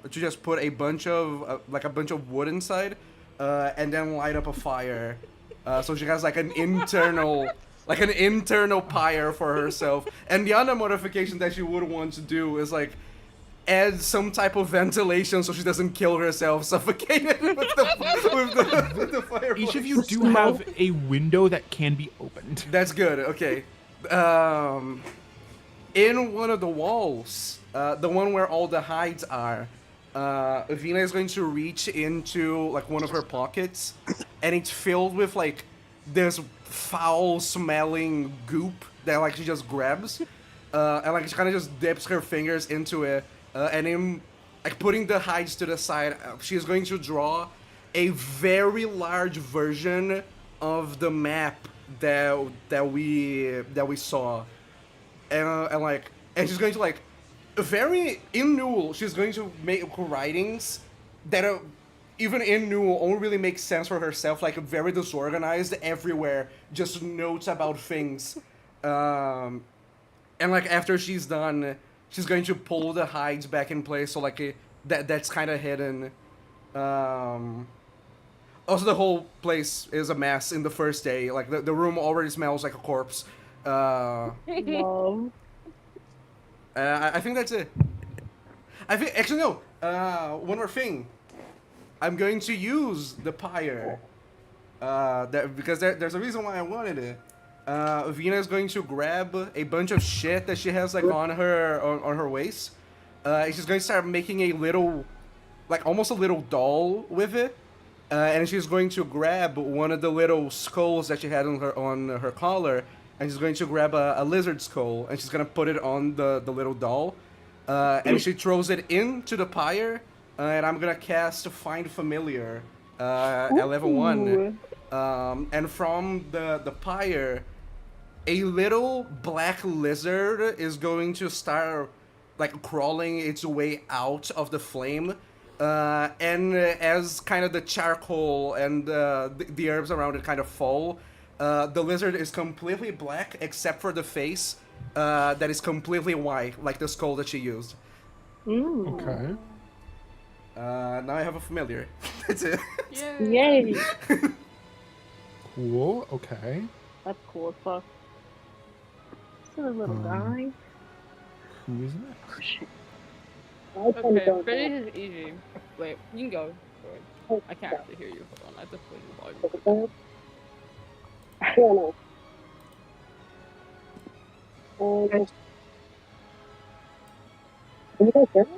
just put a bunch of wood inside, and then light up a fire. So she has like an internal pyre for herself. And the other modification that she would want to do is like add some type of ventilation so she doesn't kill herself suffocated with the fire. Each of you do have a window that can be opened. That's good. Okay. In one of the walls, the one where all the hides are, Vina is going to reach into like one of her pockets, and it's filled with like this foul-smelling goop that like she just grabs, and like she kind of just dips her fingers into it, and in like putting the hides to the side, she's going to draw a very large version of the map that we saw, and she's going to like very in Newell, she's going to make writings that are even in Newell only really make sense for herself, like very disorganized everywhere, just notes about things. And like after she's done, she's going to pull the hides back in place, so like that's kind of hidden. Also, the whole place is a mess in the first day. Like the room already smells like a corpse. Love. I think that's it. I think actually no. One more thing. I'm going to use the pyre. Because there's a reason why I wanted it. Vina is going to grab a bunch of shit that she has like on her waist. And she's going to start making a little, like almost a little doll with it. And she's going to grab one of the little skulls that she had on her collar, and she's going to grab a lizard skull, and she's gonna put it on the little doll. and she throws it into the pyre. And I'm gonna cast Find Familiar at level 1. And from the pyre, a little black lizard is going to start like crawling its way out of the flame. And as kind of the charcoal and the herbs around it kind of fall, the lizard is completely black except for the face that is completely white, like the skull that she used. Okay. Now I have a familiar. That's it. Yay! Cool. Okay. That's cool as fuck. Still a little guy. Who is next? Okay, Brittany is easy. Wait, you can go. I can't actually hear you. Hold on, I have to put the volume. I don't know. Can you guys hear me?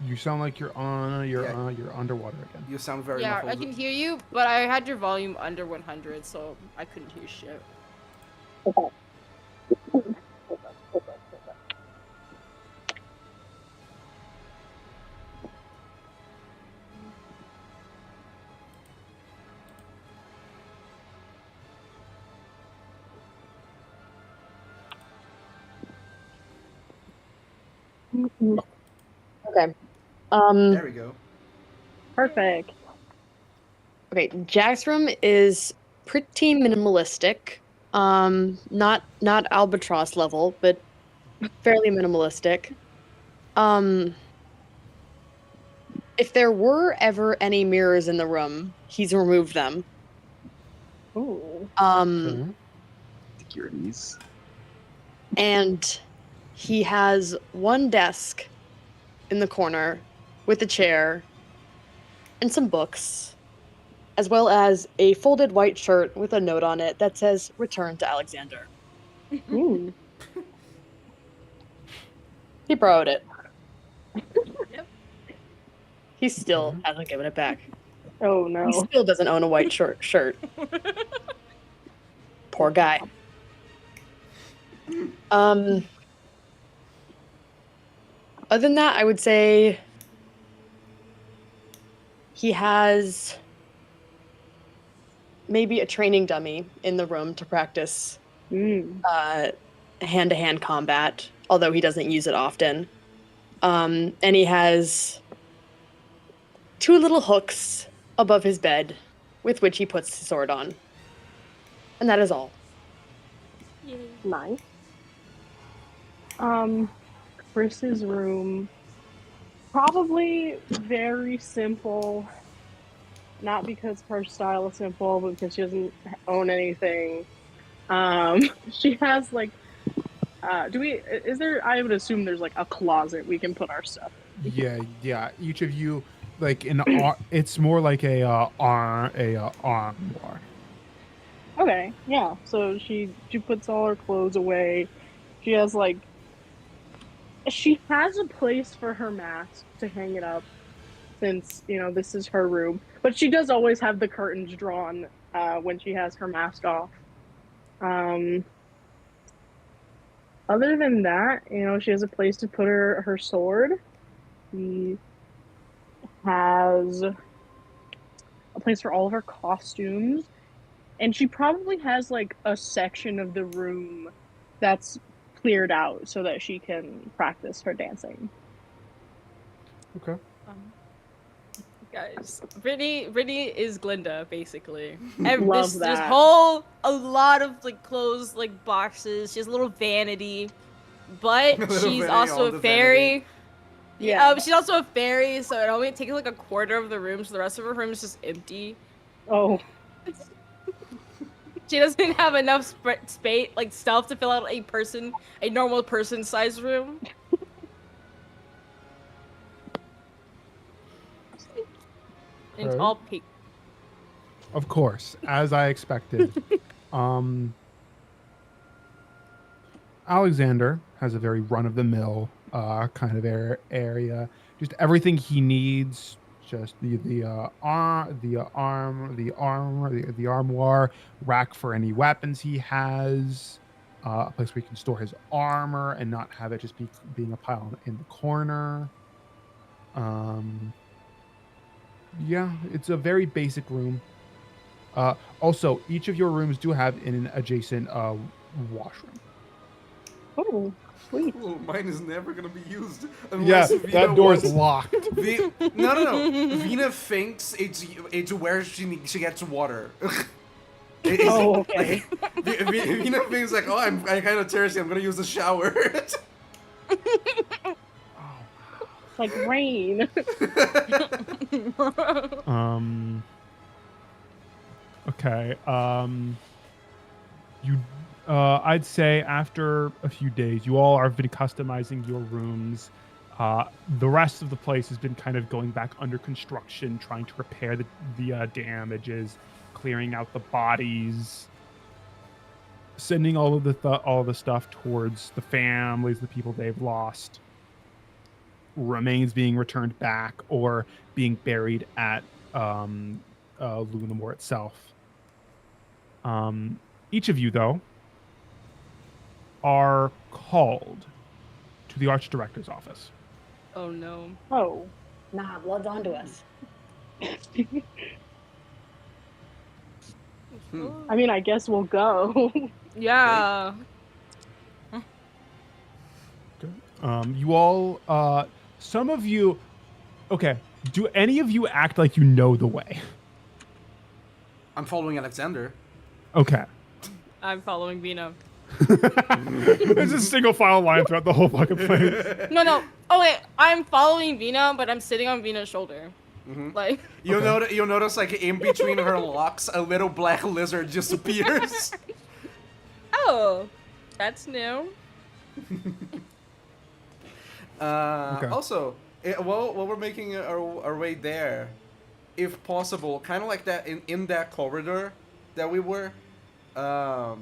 You sound like you're underwater again. You sound very Yeah, muffled. I can hear you, but I had your volume under 100, so I couldn't hear shit. Okay. Okay. There we go. Perfect. Okay, Jack's room is pretty minimalistic. Not albatross level, but fairly minimalistic. If there were ever any mirrors in the room, he's removed them. Ooh. Um, Securities. and he has one desk in the corner with a chair and some books, as well as a folded white shirt with a note on it that says "Return to Alexander." Ooh. He borrowed it. Yep. He still hasn't given it back. Oh He no. still doesn't own a white shirt. Poor guy. Other than that, I would say he has maybe a training dummy in the room to practice hand-to-hand combat, although he doesn't use it often. And he has 2 little hooks above his bed with which he puts his sword on. And that is all. Nice. Chris's room, probably very simple. Not because her style is simple, but because she doesn't own anything. She has like, is there, I would assume there's like a closet we can put our stuff in. Yeah. Each of you, like it's more like a armoire. Okay, yeah. So she puts all her clothes away. She has like, she has a place for her mask to hang it up, since this is her room. But she does always have the curtains drawn when she has her mask off. Other than that, she has a place to put her sword. She has a place for all of her costumes. And she probably has like a section of the room that's cleared out so that she can practice her dancing. Okay. Guys, Brittany is Glinda, basically. Love There's that. a lot of like clothes, like boxes. She has a little vanity, but Little she's vanity, also all a the fairy. vanity. Yeah. She's also a fairy, so it only takes like a quarter of the room, so the rest of her room is just empty. Oh. She doesn't have enough space, like stuff, to fill out a normal person-sized room. And it's all pink. Of course, as I expected. Alexander has a very run-of-the-mill kind of area. Just everything he needs. Just the armoire, rack for any weapons he has. a place where he can store his armor and not have it just being a pile in the corner. Yeah, it's a very basic room. Also, each of your rooms do have an adjacent washroom. Oh, sweet. Ooh, mine is never gonna be used Yeah, unless Vina that door is wants- locked. No. Vina thinks it's where she gets water. Oh, okay. Vina thinks like, oh, I'm kind of thirsty. I'm gonna use the shower. It's like rain. Okay. I'd say after a few days, you all have been customizing your rooms. The rest of the place has been kind of going back under construction, trying to repair the damages, clearing out the bodies, sending all of the stuff towards the families, the people they've lost. Remains being returned back or being buried at Lunamore itself. Each of you, though, are called to the Archdirector's office. Oh no. Oh. Nah, blood's onto us. I mean, I guess we'll go. Yeah. You all, some of you, okay, do any of you act like you know the way? I'm following Alexander. Okay. I'm following Vina. There's a single file line throughout the whole fucking place. No. Oh wait, I'm following Vina, but I'm sitting on Vina's shoulder. Like You'll notice like in between her locks, a little black lizard just appears. oh, that's new. Okay. Also, while we're making our way there, if possible, kind of like that in that corridor that we were, kind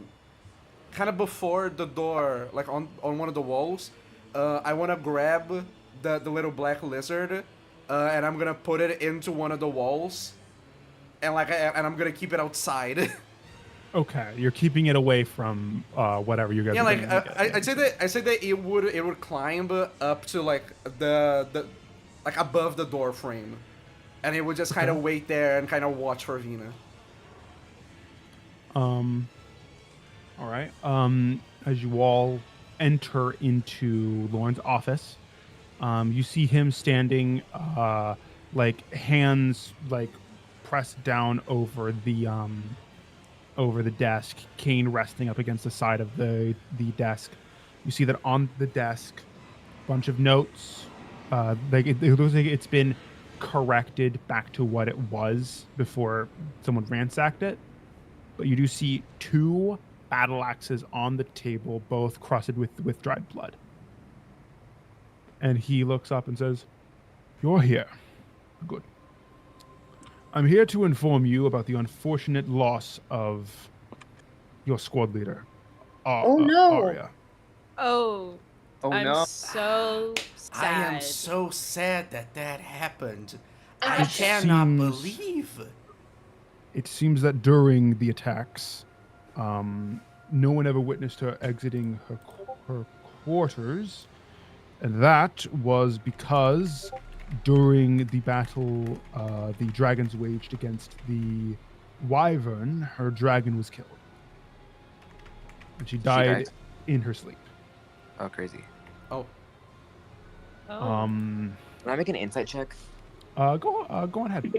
of before the door, like on one of the walls, I want to grab the little black lizard, and I'm gonna put it into one of the walls, and I'm gonna keep it outside. Okay, you're keeping it away from whatever you guys. Yeah, are like doing. I say that it would climb up to like the like above the door frame, and it would just kind of wait there and kind of watch for Vina. All right. As you all enter into Lauren's office, you see him standing, like hands like pressed down over the desk, cane resting up against the side of the desk. You see that on the desk, a bunch of notes. Like it looks like it's been corrected back to what it was before someone ransacked it. But you do see 2 battle axes on the table, both crusted with dried blood. And he looks up and says, "You're here. Good. I'm here to inform you about the unfortunate loss of your squad leader, Oh, no. Arya." Oh, I'm no. so sad. I am so sad that happened. I It cannot seems- believe. It seems that during the attacks, no one ever witnessed her exiting her quarters. And that was because during the battle the dragons waged against the wyvern, her dragon was killed. And she died in her sleep. Oh, crazy. Oh, Oh. Can I make an insight check? Go on ahead.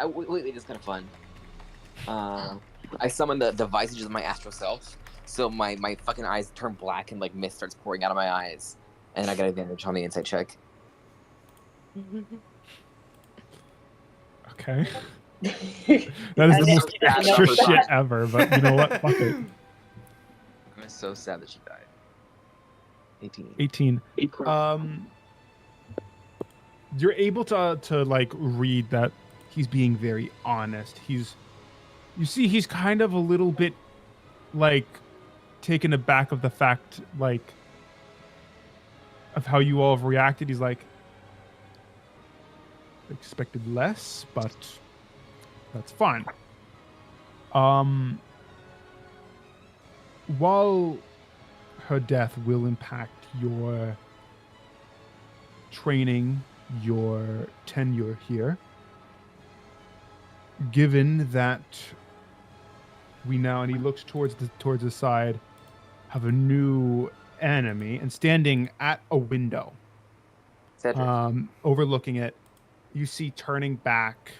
Wait, this is kind of fun. I summon the visages of my astral self, so my fucking eyes turn black and like mist starts pouring out of my eyes, and I got advantage on the insight check. Okay. That is the most extra shit ever, but you know what? Fuck it. I'm so sad that she died. 18. 18. You're able to like read that he's being very honest. You see he's kind of a little bit like taken aback of the fact like of how you all have reacted. He's like, expected less, but that's fine. while her death will impact your training, your tenure here, given that we now, and he looks towards the side, have a new enemy, and standing at a window, Cedric. overlooking it, you see turning back,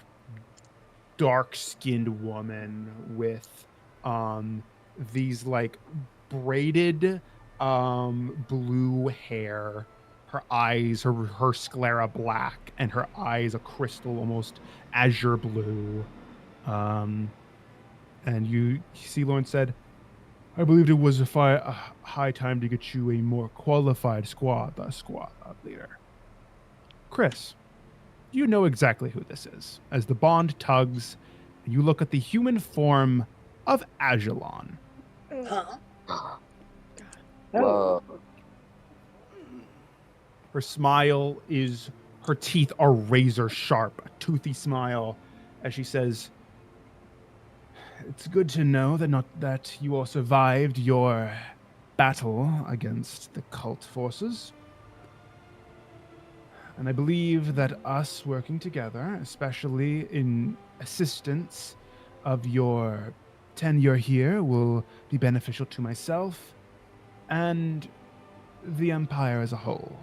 dark-skinned woman with these like braided blue hair, her eyes, her sclera black, and her eyes a crystal, almost azure blue. And you see Lauren said, I believed it was a high time to get you a more qualified squad leader. Chris, you know exactly who this is. As the bond tugs, you look at the human form of Ajalon. Whoa. Her smile is, her teeth are razor sharp, a toothy smile, as she says, it's good to know that you all survived your battle against the cult forces. And I believe that us working together, especially in assistance of your tenure here, will be beneficial to myself and the Empire as a whole.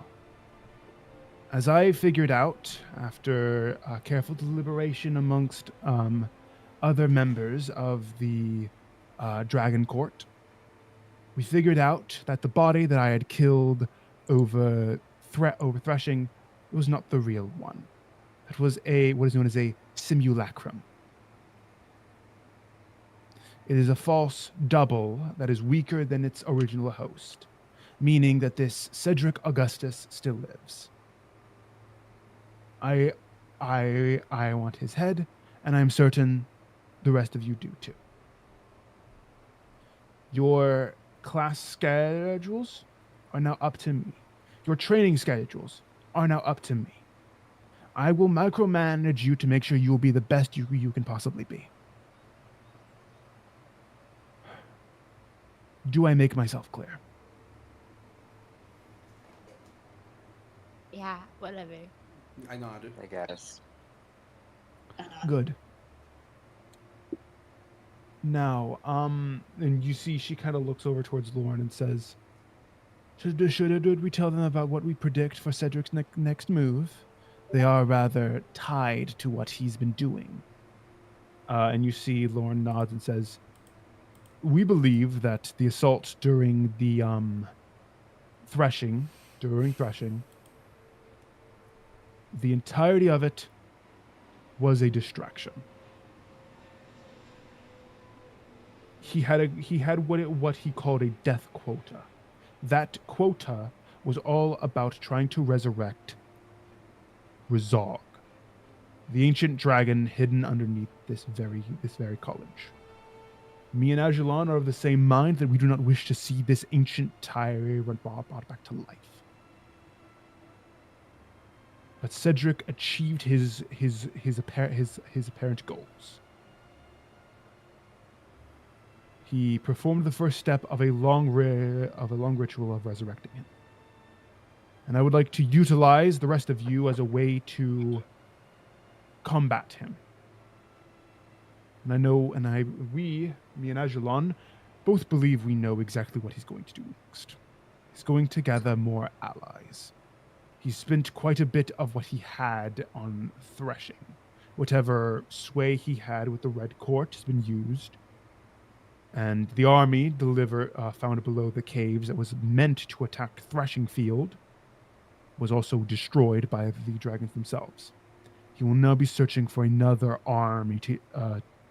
As I figured out, after careful deliberation amongst other members of the Dragon Court, we figured out that the body that I had killed over threshing was not the real one. It was what is known as a simulacrum. It is a false double that is weaker than its original host, meaning that this Cedric Augustus still lives. I want his head, and I'm certain the rest of you do too. Your class schedules are now up to me. Your training schedules are now up to me. I will micromanage you to make sure you will be the best you can possibly be. Do I make myself clear? Yeah, whatever. I nodded. I guess. Good. Now, and you see she kind of looks over towards Lauren and says, should we tell them about what we predict for Cedric's next move? They are rather tied to what he's been doing. And you see Lauren nods and says, we believe that the assault during the threshing, the entirety of it was a distraction. He had what he called a death quota. That quota was all about trying to resurrect Rizog, the ancient dragon hidden underneath this very college. Me and Ajalon are of the same mind that we do not wish to see this ancient tyrant brought back to life. But Cedric achieved his apparent goals. He performed the first step of a long ritual of resurrecting him. And I would like to utilize the rest of you as a way to combat him. And me and Ajalon, both believe we know exactly what he's going to do next. He's going to gather more allies. He spent quite a bit of what he had on threshing. Whatever sway he had with the Red Court has been used. And the army found below the caves that was meant to attack Threshing Field was also destroyed by the dragons themselves. He will now be searching for another army to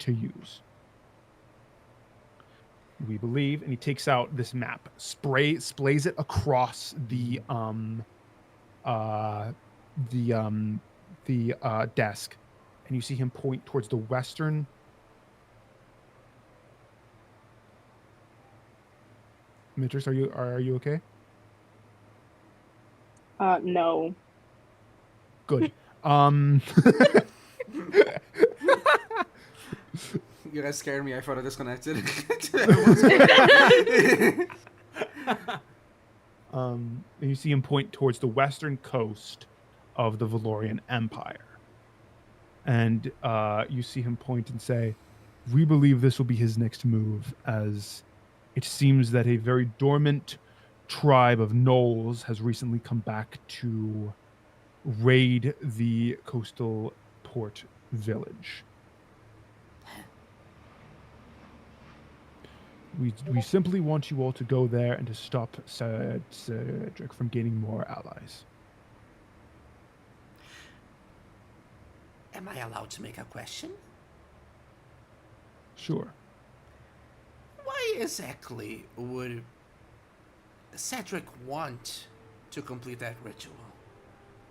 use. We believe, and he takes out this map, splays it across the desk, and you see him point towards the western. Mitrix, are you okay? No. Good. You guys scared me. I thought I disconnected. And you see him point towards the western coast of the Valorian Empire. And you see him point and say, we believe this will be his next move, as it seems that a very dormant tribe of gnolls has recently come back to raid the coastal port village. We simply want you all to go there and to stop Cedric from gaining more allies. Am I allowed to make a question? Sure. Why exactly would Cedric want to complete that ritual?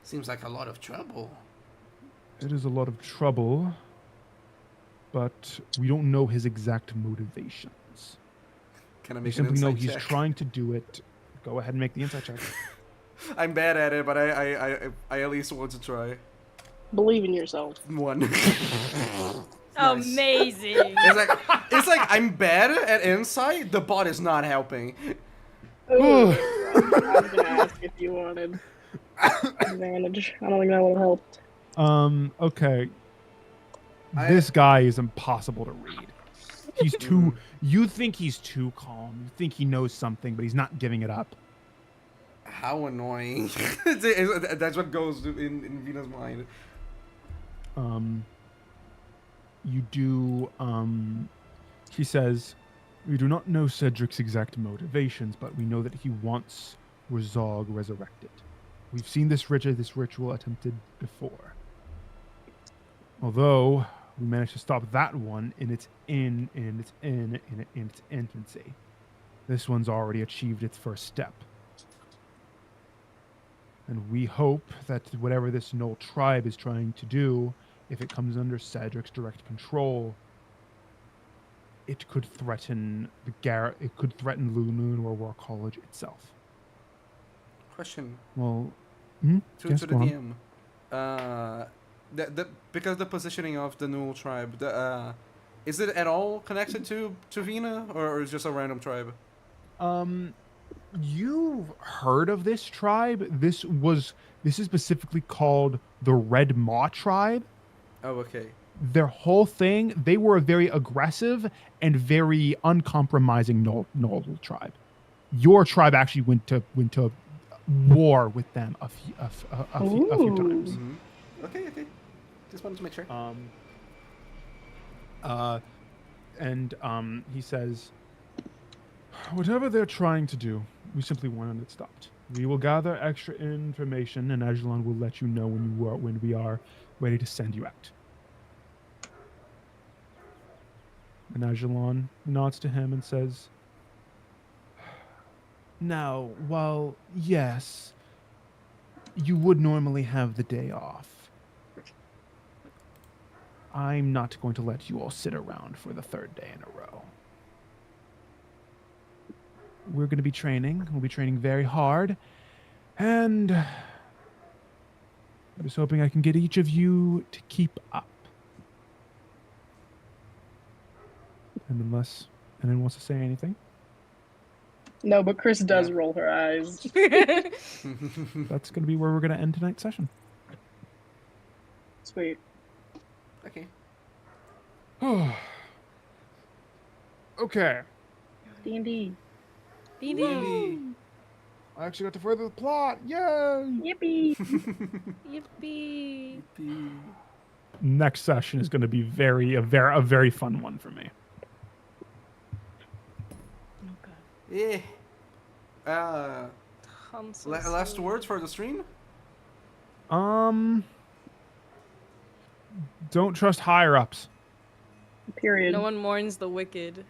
Seems like a lot of trouble. It is a lot of trouble, but we don't know his exact motivations. Can I We make an simply know insight he's check? trying to do it. Go ahead and make the insight check. I'm bad at it, but I at least want to try. Believe in yourself. 1. Amazing. It's like I'm bad at insight. The bot is not helping. Ooh, I was gonna ask if you wanted advantage. I don't think that would have helped. Okay. I- This guy is impossible to read. He's too. You think he's too calm. You think he knows something, but he's not giving it up. How annoying. That's what goes in Vina's mind. You do. He says, we do not know Cedric's exact motivations, but we know that he wants Razog resurrected. We've seen this ritual attempted before. Although we managed to stop that one in its infancy. This one's already achieved its first step. And we hope that whatever this Gnoll tribe is trying to do, if it comes under Cedric's direct control, it could threaten it could threaten Lunoon or War College itself. Question Well, to yes, the go on. DM. Because the positioning of the Newell tribe, is it at all connected to Vina, or is it just a random tribe? You've heard of this tribe? This is specifically called the Red Maw tribe. Oh, okay. Their whole thing, they were a very aggressive and very uncompromising Gnoll tribe. Your tribe actually went to war with them a few times. Mm-hmm. Okay. Just wanted to make sure. He says, whatever they're trying to do, we simply want it stopped. We will gather extra information, and Ajalon will let you know when we are ready to send you out. And Ajalon nods to him and says, now, while, yes, you would normally have the day off, I'm not going to let you all sit around for the third day in a row. We're going to be training. We'll be training very hard. And I'm just hoping I can get each of you to keep up. And unless anyone wants to say anything, No, but Chris does roll her eyes. that's going to be where we're going to end tonight's session. Sweet. Okay. Okay. D&D. I actually got to further the plot. Yay! Yippee! Yippee. Next session is going to be a very fun one for me. Yeah. Hansel's Last soul. words for the stream? Don't trust higher ups. Period. No one mourns the wicked.